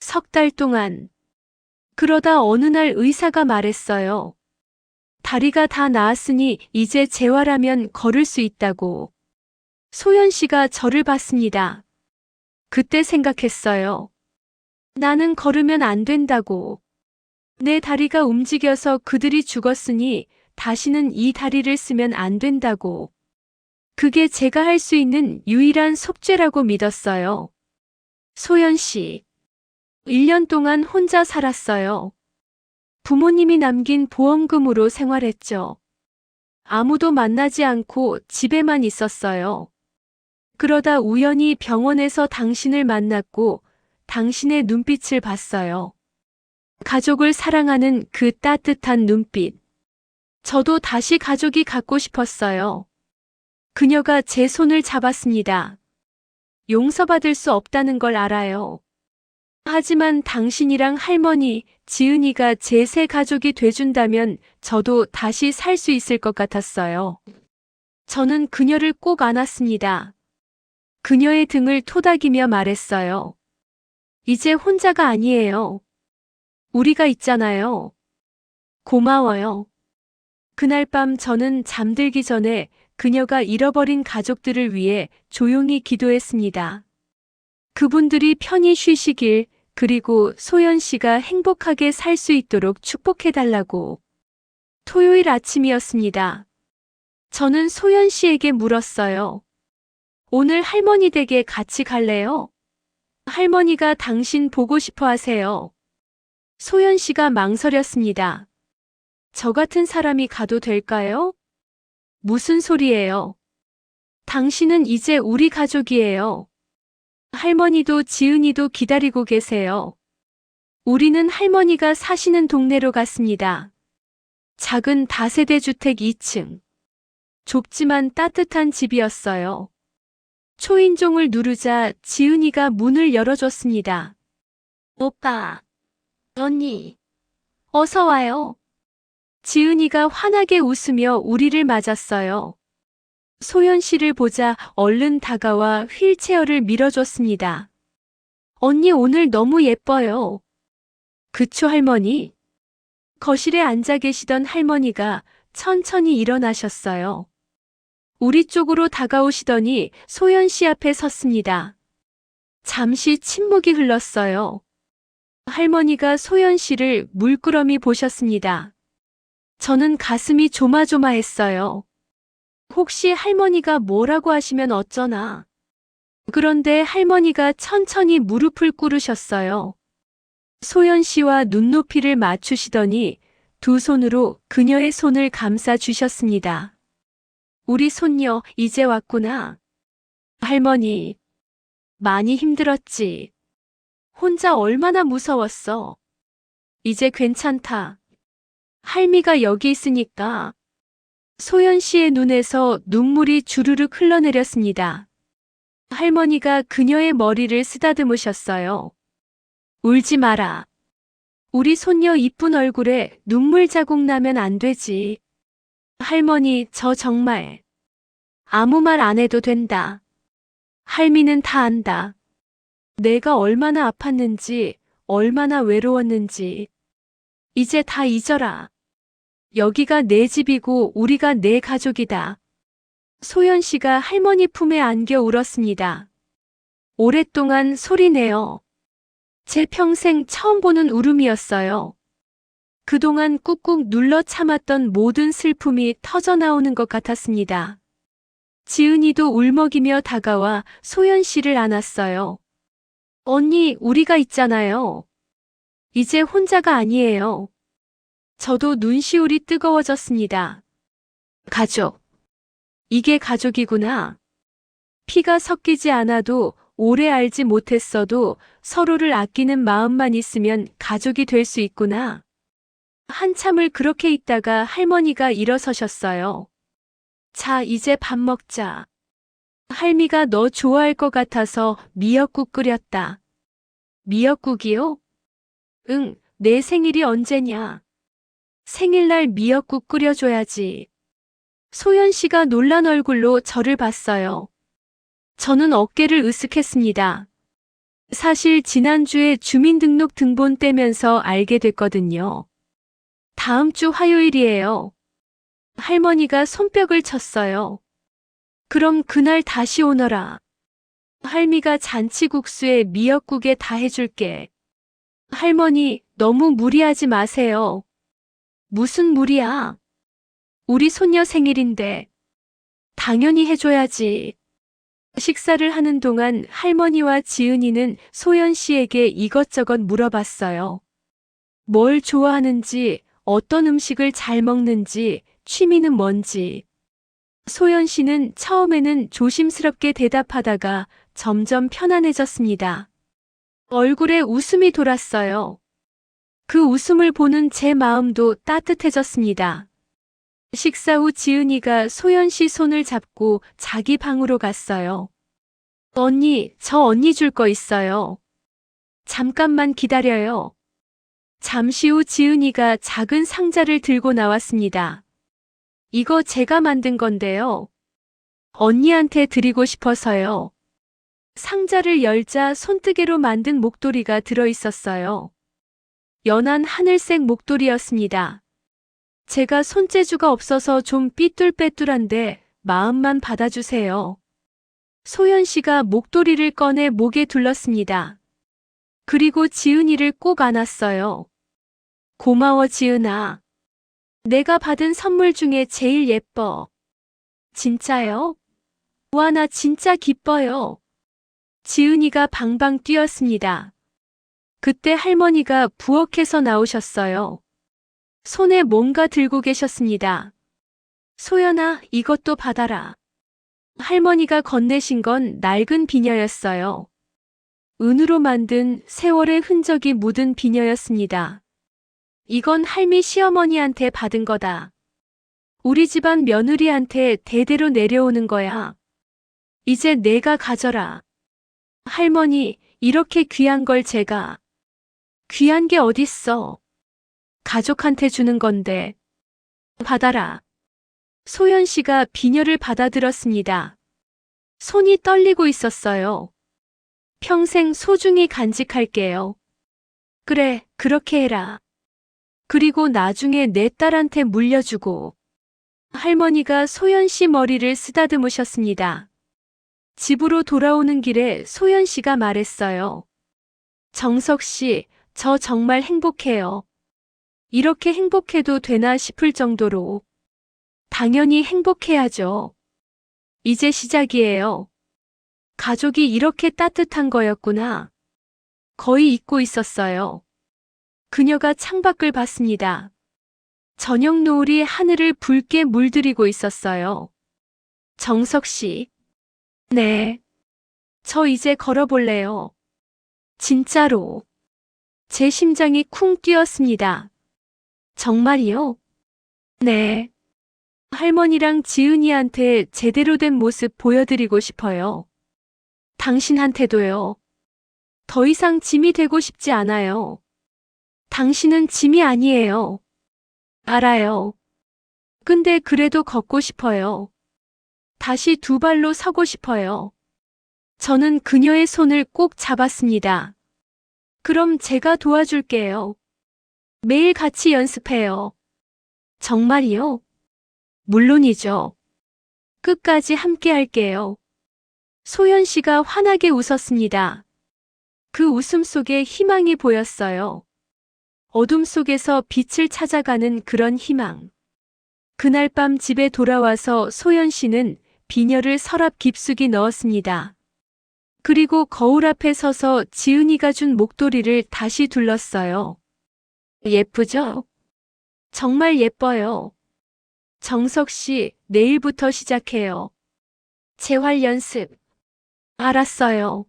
A: 3달 동안. 그러다 어느 날 의사가 말했어요. 다리가 다 나았으니 이제 재활하면 걸을 수 있다고. 소연 씨가 저를 봤습니다. 그때 생각했어요. 나는 걸으면 안 된다고. 내 다리가 움직여서 그들이 죽었으니 다시는 이 다리를 쓰면 안 된다고. 그게 제가 할 수 있는 유일한 속죄라고 믿었어요. 소연 씨. 1년 동안 혼자 살았어요. 부모님이 남긴 보험금으로 생활했죠. 아무도 만나지 않고 집에만 있었어요. 그러다 우연히 병원에서 당신을 만났고 당신의 눈빛을 봤어요. 가족을 사랑하는 그 따뜻한 눈빛. 저도 다시 가족이 갖고 싶었어요. 그녀가 제 손을 잡았습니다. 용서받을 수 없다는 걸 알아요. 하지만 당신이랑 할머니, 지은이가 제 새 가족이 돼준다면 저도 다시 살 수 있을 것 같았어요. 저는 그녀를 꼭 안았습니다. 그녀의 등을 토닥이며 말했어요. 이제 혼자가 아니에요. 우리가 있잖아요. 고마워요. 그날 밤 저는 잠들기 전에 그녀가 잃어버린 가족들을 위해 조용히 기도했습니다. 그분들이 편히 쉬시길, 그리고 소연 씨가 행복하게 살 수 있도록 축복해달라고. 토요일 아침이었습니다. 저는 소연 씨에게 물었어요. 오늘 할머니 댁에 같이 갈래요? 할머니가 당신 보고 싶어 하세요. 소연 씨가 망설였습니다. 저 같은 사람이 가도 될까요? 무슨 소리예요? 당신은 이제 우리 가족이에요. 할머니도 지은이도 기다리고 계세요. 우리는 할머니가 사시는 동네로 갔습니다. 작은 다세대 주택 2층. 좁지만 따뜻한 집이었어요. 초인종을 누르자 지은이가 문을 열어줬습니다. 오빠, 언니, 어서 와요. 지은이가 환하게 웃으며 우리를 맞았어요. 소연 씨를 보자 얼른 다가와 휠체어를 밀어줬습니다. 언니 오늘 너무 예뻐요. 그쵸 할머니? 거실에 앉아 계시던 할머니가 천천히 일어나셨어요. 우리 쪽으로 다가오시더니 소연 씨 앞에 섰습니다. 잠시 침묵이 흘렀어요. 할머니가 소연 씨를 물끄러미 보셨습니다. 저는 가슴이 조마조마했어요. 혹시 할머니가 뭐라고 하시면 어쩌나. 그런데 할머니가 천천히 무릎을 꿇으셨어요. 소연 씨와 눈높이를 맞추시더니 두 손으로 그녀의 손을 감싸 주셨습니다. 우리 손녀 이제 왔구나. 할머니, 많이 힘들었지. 혼자 얼마나 무서웠어. 이제 괜찮다. 할미가 여기 있으니까. 소연 씨의 눈에서 눈물이 주르륵 흘러내렸습니다. 할머니가 그녀의 머리를 쓰다듬으셨어요. 울지 마라. 우리 손녀 이쁜 얼굴에 눈물 자국 나면 안 되지. 할머니, 저 정말 아무 말 안 해도 된다. 할미는 다 안다. 내가 얼마나 아팠는지, 얼마나 외로웠는지. 이제 다 잊어라. 여기가 내 집이고 우리가 내 가족이다. 소연 씨가 할머니 품에 안겨 울었습니다. 오랫동안 소리내어. 제 평생 처음 보는 울음이었어요. 그동안 꾹꾹 눌러 참았던 모든 슬픔이 터져나오는 것 같았습니다. 지은이도 울먹이며 다가와 소연 씨를 안았어요. 언니, 우리가 있잖아요. 이제 혼자가 아니에요. 저도 눈시울이 뜨거워졌습니다. 가족. 이게 가족이구나. 피가 섞이지 않아도 오래 알지 못했어도 서로를 아끼는 마음만 있으면 가족이 될 수 있구나. 한참을 그렇게 있다가 할머니가 일어서셨어요. 자, 이제 밥 먹자. 할미가 너 좋아할 것 같아서 미역국 끓였다. 미역국이요? 응, 내 생일이 언제냐? 생일날 미역국 끓여줘야지. 소연 씨가 놀란 얼굴로 저를 봤어요. 저는 어깨를 으쓱했습니다. 사실 지난주에 주민등록 등본 떼면서 알게 됐거든요. 다음 주 화요일이에요. 할머니가 손뼉을 쳤어요. 그럼 그날 다시 오너라. 할미가 잔치국수에 미역국에 다 해줄게. 할머니, 너무 무리하지 마세요. 무슨 무리야? 우리 손녀 생일인데. 당연히 해줘야지. 식사를 하는 동안 할머니와 지은이는 소연 씨에게 이것저것 물어봤어요. 뭘 좋아하는지, 어떤 음식을 잘 먹는지, 취미는 뭔지. 소연 씨는 처음에는 조심스럽게 대답하다가 점점 편안해졌습니다. 얼굴에 웃음이 돌았어요. 그 웃음을 보는 제 마음도 따뜻해졌습니다. 식사 후 지은이가 소연 씨 손을 잡고 자기 방으로 갔어요. 언니, 저 언니 줄 거 있어요. 잠깐만 기다려요. 잠시 후 지은이가 작은 상자를 들고 나왔습니다. 이거 제가 만든 건데요. 언니한테 드리고 싶어서요. 상자를 열자 손뜨개로 만든 목도리가 들어 있었어요. 연한 하늘색 목도리였습니다. 제가 손재주가 없어서 좀 삐뚤빼뚤한데 마음만 받아주세요. 소연 씨가 목도리를 꺼내 목에 둘렀습니다. 그리고 지은이를 꼭 안았어요. 고마워 지은아. 내가 받은 선물 중에 제일 예뻐. 진짜요? 와, 나 진짜 기뻐요. 지은이가 방방 뛰었습니다. 그때 할머니가 부엌에서 나오셨어요. 손에 뭔가 들고 계셨습니다. 소연아, 이것도 받아라. 할머니가 건네신 건 낡은 비녀였어요. 은으로 만든 세월의 흔적이 묻은 비녀였습니다. 이건 할미 시어머니한테 받은 거다. 우리 집안 며느리한테 대대로 내려오는 거야. 이제 내가 가져라. 할머니, 이렇게 귀한 걸 제가. 귀한 게 어딨어. 가족한테 주는 건데. 받아라. 소연 씨가 비녀를 받아들었습니다. 손이 떨리고 있었어요. 평생 소중히 간직할게요. 그래, 그렇게 해라. 그리고 나중에 내 딸한테 물려주고. 할머니가 소연 씨 머리를 쓰다듬으셨습니다. 집으로 돌아오는 길에 소연 씨가 말했어요. 정석 씨, 저 정말 행복해요. 이렇게 행복해도 되나 싶을 정도로. 당연히 행복해야죠. 이제 시작이에요. 가족이 이렇게 따뜻한 거였구나. 거의 잊고 있었어요. 그녀가 창밖을 봤습니다. 저녁 노을이 하늘을 붉게 물들이고 있었어요. 정석 씨. 네. 저 이제 걸어볼래요. 진짜로. 제 심장이 쿵 뛰었습니다. 정말이요? 네. 할머니랑 지은이한테 제대로 된 모습 보여드리고 싶어요. 당신한테도요. 더 이상 짐이 되고 싶지 않아요. 당신은 짐이 아니에요. 알아요. 근데 그래도 걷고 싶어요. 다시 두 발로 서고 싶어요. 저는 그녀의 손을 꼭 잡았습니다. 그럼 제가 도와줄게요. 매일 같이 연습해요. 정말이요? 물론이죠. 끝까지 함께 할게요. 소연 씨가 환하게 웃었습니다. 그 웃음 속에 희망이 보였어요. 어둠 속에서 빛을 찾아가는 그런 희망. 그날 밤 집에 돌아와서 소연 씨는 비녀를 서랍 깊숙이 넣었습니다. 그리고 거울 앞에 서서 지은이가 준 목도리를 다시 둘렀어요. 예쁘죠? 정말 예뻐요. 정석 씨, 내일부터 시작해요. 재활 연습. 알았어요.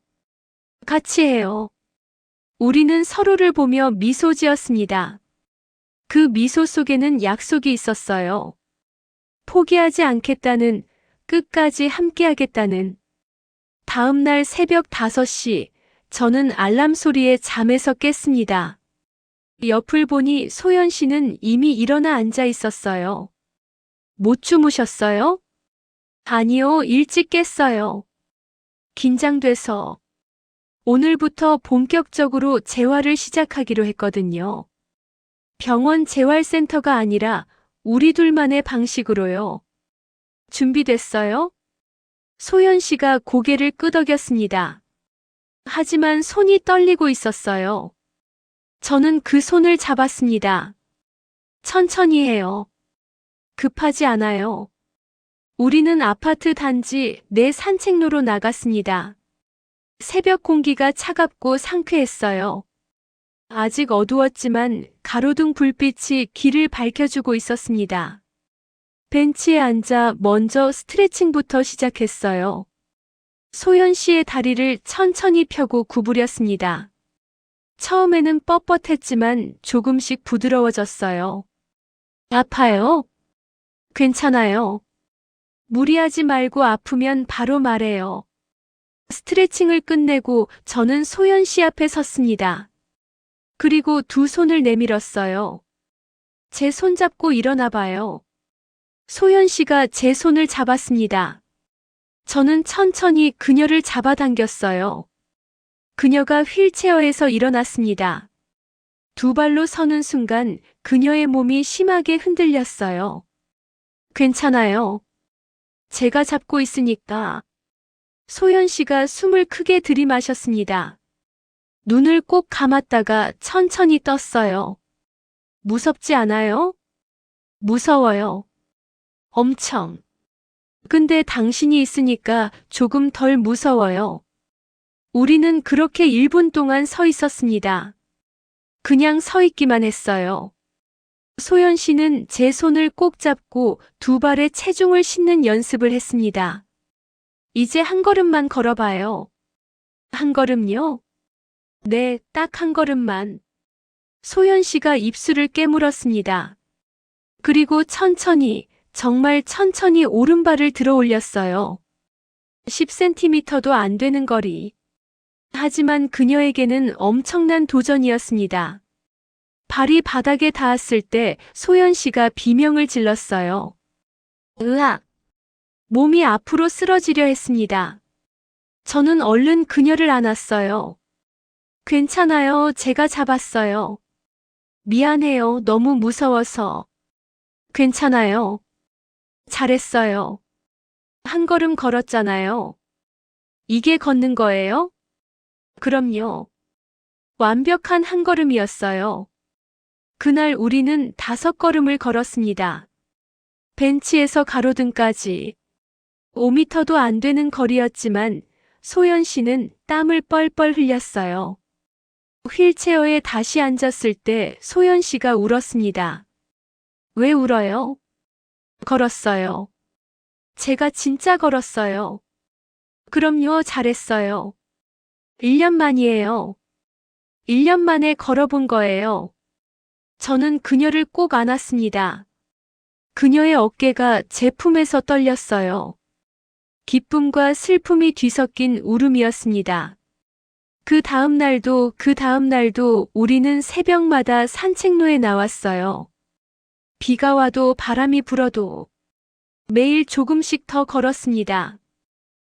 A: 같이 해요. 우리는 서로를 보며 미소 지었습니다. 그 미소 속에는 약속이 있었어요. 포기하지 않겠다는, 끝까지 함께하겠다는. 다음 날 새벽 5시, 저는 알람 소리에 잠에서 깼습니다. 옆을 보니 소연 씨는 이미 일어나 앉아 있었어요. 못 주무셨어요? 아니요, 일찍 깼어요. 긴장돼서. 오늘부터 본격적으로 재활을 시작하기로 했거든요. 병원 재활센터가 아니라 우리 둘만의 방식으로요. 준비됐어요? 소연 씨가 고개를 끄덕였습니다. 하지만 손이 떨리고 있었어요. 저는 그 손을 잡았습니다. 천천히 해요. 급하지 않아요. 우리는 아파트 단지 내 산책로로 나갔습니다. 새벽 공기가 차갑고 상쾌했어요. 아직 어두웠지만 가로등 불빛이 길을 밝혀주고 있었습니다. 벤치에 앉아 먼저 스트레칭부터 시작했어요. 소연 씨의 다리를 천천히 펴고 구부렸습니다. 처음에는 뻣뻣했지만 조금씩 부드러워졌어요. 아파요? 괜찮아요. 무리하지 말고 아프면 바로 말해요. 스트레칭을 끝내고 저는 소연 씨 앞에 섰습니다. 그리고 두 손을 내밀었어요. 제 손 잡고 일어나 봐요. 소연 씨가 제 손을 잡았습니다. 저는 천천히 그녀를 잡아당겼어요. 그녀가 휠체어에서 일어났습니다. 두 발로 서는 순간 그녀의 몸이 심하게 흔들렸어요. 괜찮아요. 제가 잡고 있으니까. 소연 씨가 숨을 크게 들이마셨습니다. 눈을 꼭 감았다가 천천히 떴어요. 무섭지 않아요? 무서워요. 엄청. 근데 당신이 있으니까 조금 덜 무서워요. 우리는 그렇게 1분 동안 서 있었습니다. 그냥 서 있기만 했어요. 소연 씨는 제 손을 꼭 잡고 두 발에 체중을 싣는 연습을 했습니다. 이제 한 걸음만 걸어봐요. 한 걸음요? 네, 딱 한 걸음만. 소연 씨가 입술을 깨물었습니다. 그리고 천천히, 정말 천천히 오른발을 들어 올렸어요. 10cm도 안 되는 거리. 하지만 그녀에게는 엄청난 도전이었습니다. 발이 바닥에 닿았을 때 소연 씨가 비명을 질렀어요. 으악! 몸이 앞으로 쓰러지려 했습니다. 저는 얼른 그녀를 안았어요. 괜찮아요. 제가 잡았어요. 미안해요. 너무 무서워서. 괜찮아요. 잘했어요. 한 걸음 걸었잖아요. 이게 걷는 거예요? 그럼요. 완벽한 한 걸음이었어요. 그날 우리는 5걸음을 걸었습니다. 벤치에서 가로등까지. 5m도 안 되는 거리였지만 소연 씨는 땀을 뻘뻘 흘렸어요. 휠체어에 다시 앉았을 때 소연 씨가 울었습니다. 왜 울어요? 걸었어요. 제가 진짜 걸었어요. 그럼요, 잘했어요. 1년 만이에요. 1년 만에 걸어본 거예요. 저는 그녀를 꼭 안았습니다. 그녀의 어깨가 제 품에서 떨렸어요. 기쁨과 슬픔이 뒤섞인 울음이었습니다. 그 다음 날도 우리는 새벽마다 산책로에 나왔어요. 비가 와도 바람이 불어도 매일 조금씩 더 걸었습니다.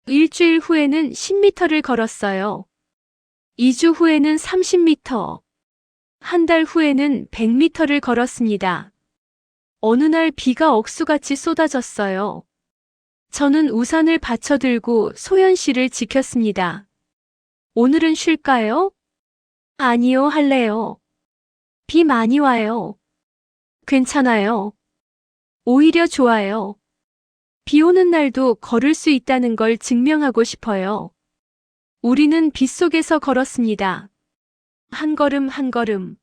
A: 일주일 후에는 10m를 걸었어요. 2주 후에는 30m, 한 달 후에는 100m를 걸었습니다. 어느 날 비가 억수같이 쏟아졌어요. 저는 우산을 받쳐들고 소연 씨를 지켰습니다. 오늘은 쉴까요? 아니요, 할래요. 비 많이 와요. 괜찮아요. 오히려 좋아요. 비 오는 날도 걸을 수 있다는 걸 증명하고 싶어요. 우리는 빗속에서 걸었습니다. 한 걸음 한 걸음.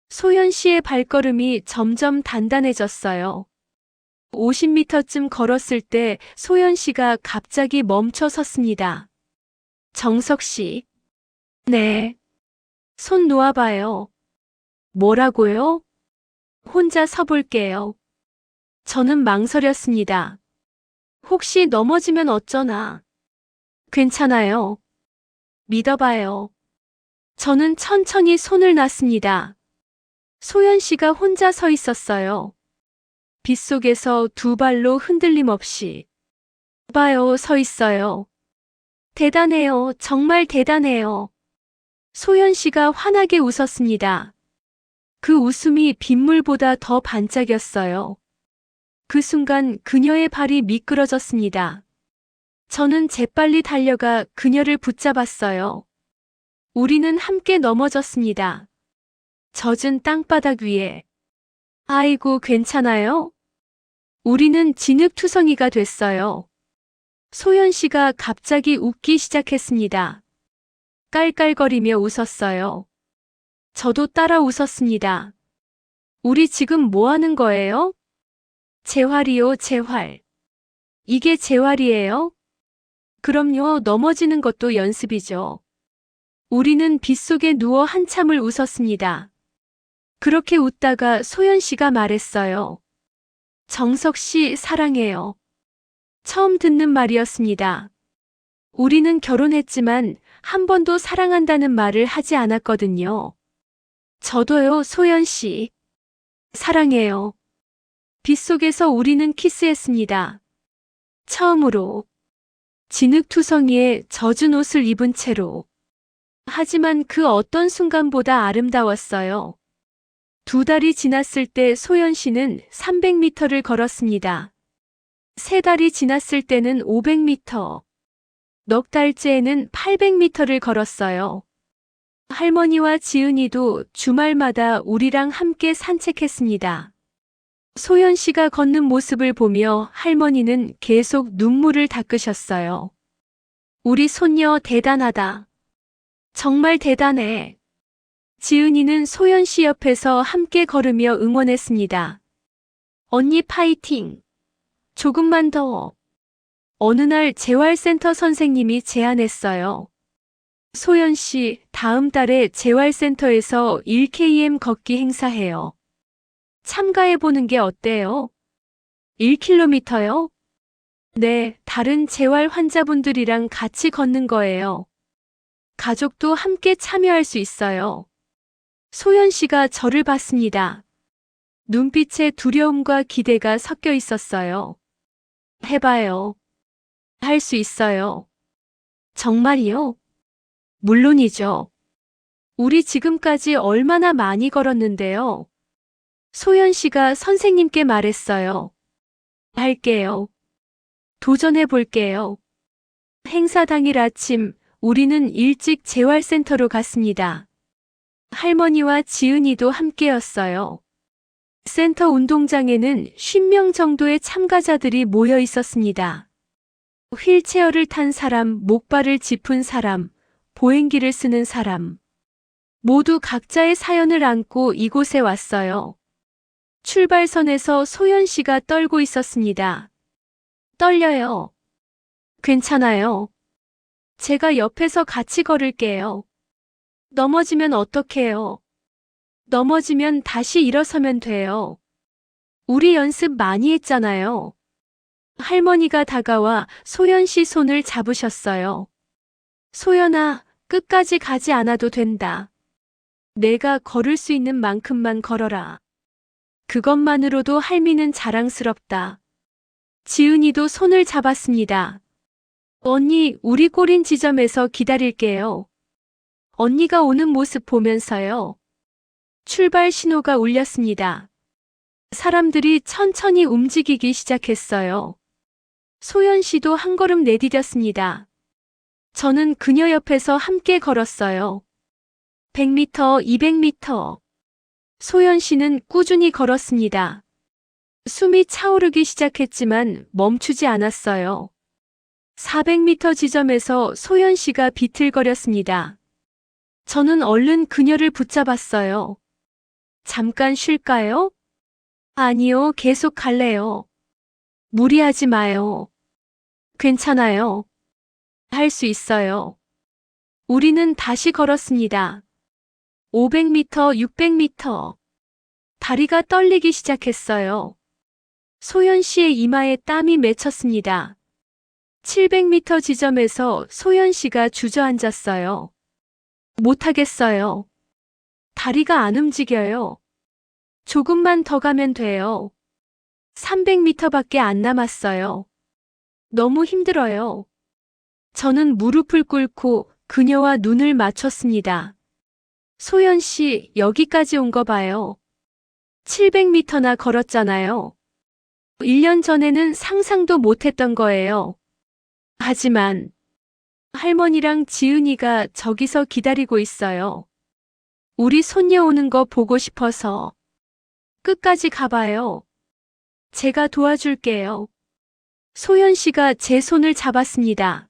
A: 소연 씨의 발걸음이 점점 단단해졌어요. 50m쯤 걸었을 때 소연 씨가 갑자기 멈춰 섰습니다. 정석 씨. 네. 손 놓아봐요. 뭐라고요? 혼자 서볼게요. 저는 망설였습니다. 혹시 넘어지면 어쩌나. 괜찮아요. 믿어봐요. 저는 천천히 손을 놨습니다. 소연 씨가 혼자 서 있었어요. 빗속에서 두 발로 흔들림 없이. 봐요, 서 있어요. 대단해요. 정말 대단해요. 소연 씨가 환하게 웃었습니다. 그 웃음이 빗물보다 더 반짝였어요. 그 순간 그녀의 발이 미끄러졌습니다. 저는 재빨리 달려가 그녀를 붙잡았어요. 우리는 함께 넘어졌습니다. 젖은 땅바닥 위에. 아이고, 괜찮아요? 우리는 진흙투성이가 됐어요. 소연 씨가 갑자기 웃기 시작했습니다. 깔깔거리며 웃었어요. 저도 따라 웃었습니다. 우리 지금 뭐 하는 거예요? 재활이요, 재활. 이게 재활이에요? 그럼요, 넘어지는 것도 연습이죠. 우리는 빗속에 누워 한참을 웃었습니다. 그렇게 웃다가 소연 씨가 말했어요. 정석 씨, 사랑해요. 처음 듣는 말이었습니다. 우리는 결혼했지만 한 번도 사랑한다는 말을 하지 않았거든요. 저도요, 소연 씨. 사랑해요. 빗속에서 우리는 키스했습니다. 처음으로. 진흙투성이에 젖은 옷을 입은 채로. 하지만 그 어떤 순간보다 아름다웠어요. 두 달이 지났을 때 소연 씨는 300m를 걸었습니다. 세 달이 지났을 때는 500m. 넉 달째에는 800m를 걸었어요. 할머니와 지은이도 주말마다 우리랑 함께 산책했습니다. 소연 씨가 걷는 모습을 보며 할머니는 계속 눈물을 닦으셨어요. 우리 손녀 대단하다. 정말 대단해. 지은이는 소연 씨 옆에서 함께 걸으며 응원했습니다. 언니 파이팅. 조금만 더. 어느 날 재활센터 선생님이 제안했어요. 소연 씨, 다음 달에 재활센터에서 1km 걷기 행사해요. 참가해보는 게 어때요? 1km요? 네, 다른 재활 환자분들이랑 같이 걷는 거예요. 가족도 함께 참여할 수 있어요. 소연 씨가 저를 봤습니다. 눈빛에 두려움과 기대가 섞여 있었어요. 해봐요. 할 수 있어요. 정말이요? 물론이죠. 우리 지금까지 얼마나 많이 걸었는데요. 소연 씨가 선생님께 말했어요. 할게요. 도전해 볼게요. 행사 당일 아침, 우리는 일찍 재활센터로 갔습니다. 할머니와 지은이도 함께였어요. 센터 운동장에는 50명 정도의 참가자들이 모여 있었습니다. 휠체어를 탄 사람, 목발을 짚은 사람, 보행기를 쓰는 사람. 모두 각자의 사연을 안고 이곳에 왔어요. 출발선에서 소연 씨가 떨고 있었습니다. 떨려요. 괜찮아요. 제가 옆에서 같이 걸을게요. 넘어지면 어떡해요? 넘어지면 다시 일어서면 돼요. 우리 연습 많이 했잖아요. 할머니가 다가와 소연 씨 손을 잡으셨어요. 소연아, 끝까지 가지 않아도 된다. 내가 걸을 수 있는 만큼만 걸어라. 그것만으로도 할미는 자랑스럽다. 지은이도 손을 잡았습니다. 언니, 우리 꼬린 지점에서 기다릴게요. 언니가 오는 모습 보면서요. 출발 신호가 울렸습니다. 사람들이 천천히 움직이기 시작했어요. 소연 씨도 한 걸음 내디뎠습니다. 저는 그녀 옆에서 함께 걸었어요. 100m, 200m. 소연 씨는 꾸준히 걸었습니다. 숨이 차오르기 시작했지만 멈추지 않았어요. 400m 지점에서 소연 씨가 비틀거렸습니다. 저는 얼른 그녀를 붙잡았어요. 잠깐 쉴까요? 아니요, 계속 갈래요. 무리하지 마요. 괜찮아요. 할 수 있어요. 우리는 다시 걸었습니다. 500m, 600m. 다리가 떨리기 시작했어요. 소연 씨의 이마에 땀이 맺혔습니다. 700m 지점에서 소연 씨가 주저앉았어요. 못하겠어요. 다리가 안 움직여요. 조금만 더 가면 돼요. 300m밖에 안 남았어요. 너무 힘들어요. 저는 무릎을 꿇고 그녀와 눈을 맞췄습니다. 소연 씨, 여기까지 온 거 봐요. 700m나 걸었잖아요. 1년 전에는 상상도 못했던 거예요. 하지만 할머니랑 지은이가 저기서 기다리고 있어요. 우리 손녀 오는 거 보고 싶어서. 끝까지 가봐요. 제가 도와줄게요. 소연 씨가 제 손을 잡았습니다.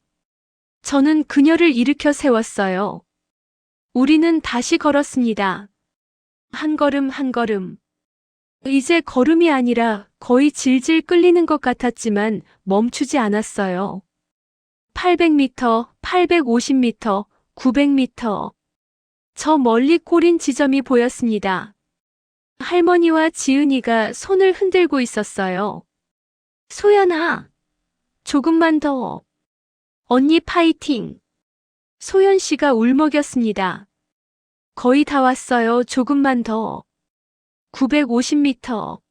A: 저는 그녀를 일으켜 세웠어요. 우리는 다시 걸었습니다. 한 걸음 한 걸음. 이제 걸음이 아니라 거의 질질 끌리는 것 같았지만 멈추지 않았어요. 800m, 850m, 900m. 저 멀리 꼬린 지점이 보였습니다. 할머니와 지은이가 손을 흔들고 있었어요. 소연아, 조금만 더. 언니 파이팅. 소연 씨가 울먹였습니다. 거의 다 왔어요. 조금만 더. 950m.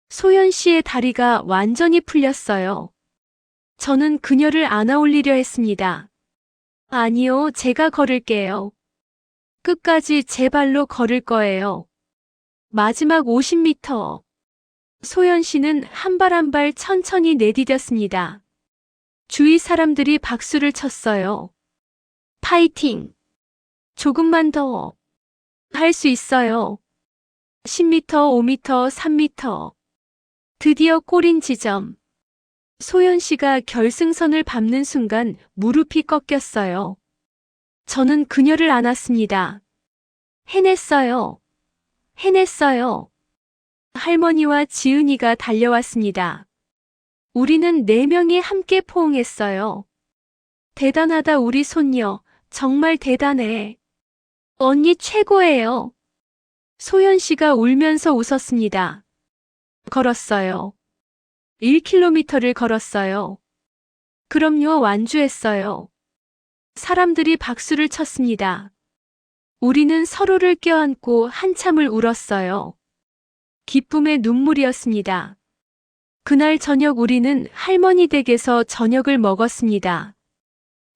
A: 소연 씨의 다리가 완전히 풀렸어요. 저는 그녀를 안아 올리려 했습니다. 아니요, 제가 걸을게요. 끝까지 제 발로 걸을 거예요. 마지막 50m. 소연 씨는 한 발 한 발 천천히 내디뎠습니다. 주위 사람들이 박수를 쳤어요. 파이팅! 조금만 더. 할 수 있어요. 10m, 5m, 3m. 드디어 꼬린 지점. 소연 씨가 결승선을 밟는 순간 무릎이 꺾였어요. 저는 그녀를 안았습니다. 해냈어요. 해냈어요. 할머니와 지은이가 달려왔습니다. 우리는 4명이 함께 포옹했어요. 대단하다 우리 손녀. 정말 대단해. 언니 최고예요. 소연 씨가 울면서 웃었습니다. 걸었어요. 1km를 걸었어요. 그럼요, 완주했어요. 사람들이 박수를 쳤습니다. 우리는 서로를 껴안고 한참을 울었어요. 기쁨의 눈물이었습니다. 그날 저녁 우리는 할머니 댁에서 저녁을 먹었습니다.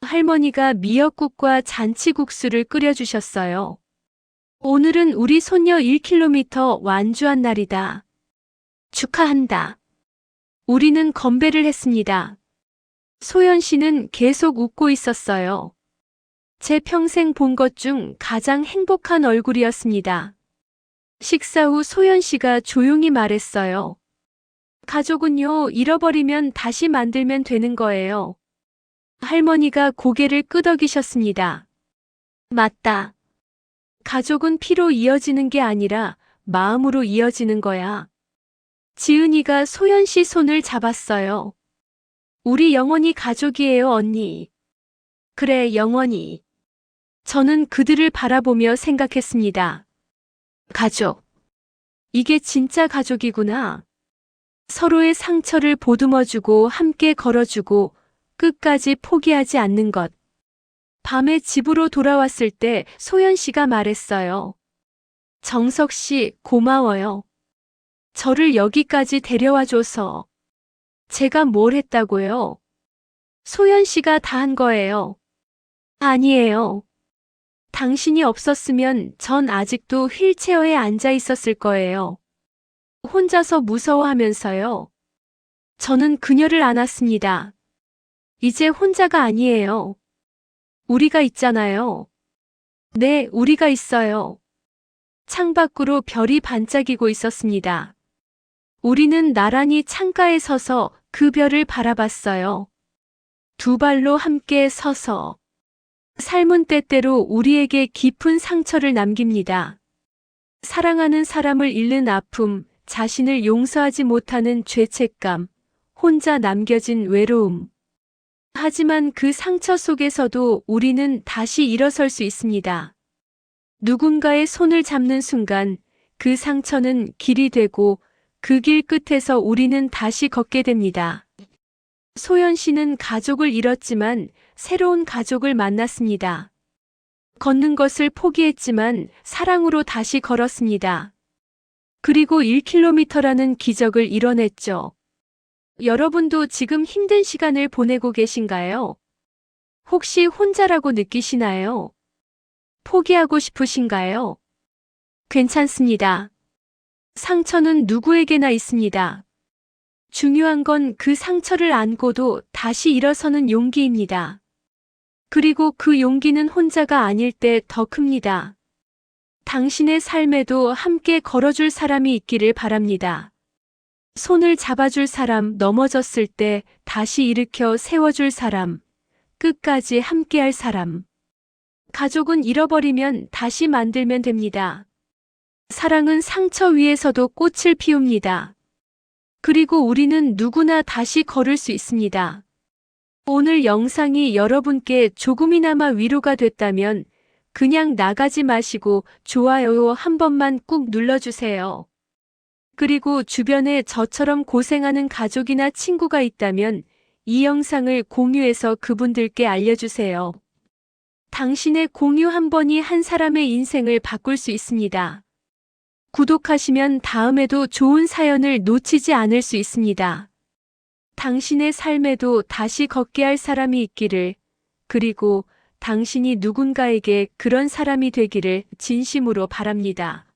A: 할머니가 미역국과 잔치국수를 끓여주셨어요. 오늘은 우리 손녀 1km 완주한 날이다. 축하한다. 우리는 건배를 했습니다. 소연 씨는 계속 웃고 있었어요. 제 평생 본 것 중 가장 행복한 얼굴이었습니다. 식사 후 소연 씨가 조용히 말했어요. 가족은요, 잃어버리면 다시 만들면 되는 거예요. 할머니가 고개를 끄덕이셨습니다. 맞다. 가족은 피로 이어지는 게 아니라 마음으로 이어지는 거야. 지은이가 소연 씨 손을 잡았어요. 우리 영원히 가족이에요, 언니. 그래, 영원히. 저는 그들을 바라보며 생각했습니다. 가족. 이게 진짜 가족이구나. 서로의 상처를 보듬어주고 함께 걸어주고 끝까지 포기하지 않는 것. 밤에 집으로 돌아왔을 때 소연 씨가 말했어요. 정석 씨, 고마워요. 저를 여기까지 데려와줘서. 제가 뭘 했다고요? 소연 씨가 다 한 거예요. 아니에요. 당신이 없었으면 전 아직도 휠체어에 앉아 있었을 거예요. 혼자서 무서워하면서요. 저는 그녀를 안았습니다. 이제 혼자가 아니에요. 우리가 있잖아요. 네, 우리가 있어요. 창밖으로 별이 반짝이고 있었습니다. 우리는 나란히 창가에 서서 그 별을 바라봤어요. 두 발로 함께 서서. 삶은 때때로 우리에게 깊은 상처를 남깁니다. 사랑하는 사람을 잃는 아픔, 자신을 용서하지 못하는 죄책감, 혼자 남겨진 외로움. 하지만 그 상처 속에서도 우리는 다시 일어설 수 있습니다. 누군가의 손을 잡는 순간 그 상처는 길이 되고 그 길 끝에서 우리는 다시 걷게 됩니다. 소연 씨는 가족을 잃었지만 새로운 가족을 만났습니다. 걷는 것을 포기했지만 사랑으로 다시 걸었습니다. 그리고 1km라는 기적을 이뤄냈죠. 여러분도 지금 힘든 시간을 보내고 계신가요? 혹시 혼자라고 느끼시나요? 포기하고 싶으신가요? 괜찮습니다. 상처는 누구에게나 있습니다. 중요한 건 그 상처를 안고도 다시 일어서는 용기입니다. 그리고 그 용기는 혼자가 아닐 때 더 큽니다. 당신의 삶에도 함께 걸어줄 사람이 있기를 바랍니다. 손을 잡아줄 사람, 넘어졌을 때 다시 일으켜 세워줄 사람, 끝까지 함께할 사람. 가족은 잃어버리면 다시 만들면 됩니다. 사랑은 상처 위에서도 꽃을 피웁니다. 그리고 우리는 누구나 다시 걸을 수 있습니다. 오늘 영상이 여러분께 조금이나마 위로가 됐다면 그냥 나가지 마시고 좋아요 한 번만 꾹 눌러주세요. 그리고 주변에 저처럼 고생하는 가족이나 친구가 있다면 이 영상을 공유해서 그분들께 알려주세요. 당신의 공유 한 번이 한 사람의 인생을 바꿀 수 있습니다. 구독하시면 다음에도 좋은 사연을 놓치지 않을 수 있습니다. 당신의 삶에도 다시 걷게 할 사람이 있기를, 그리고 당신이 누군가에게 그런 사람이 되기를 진심으로 바랍니다.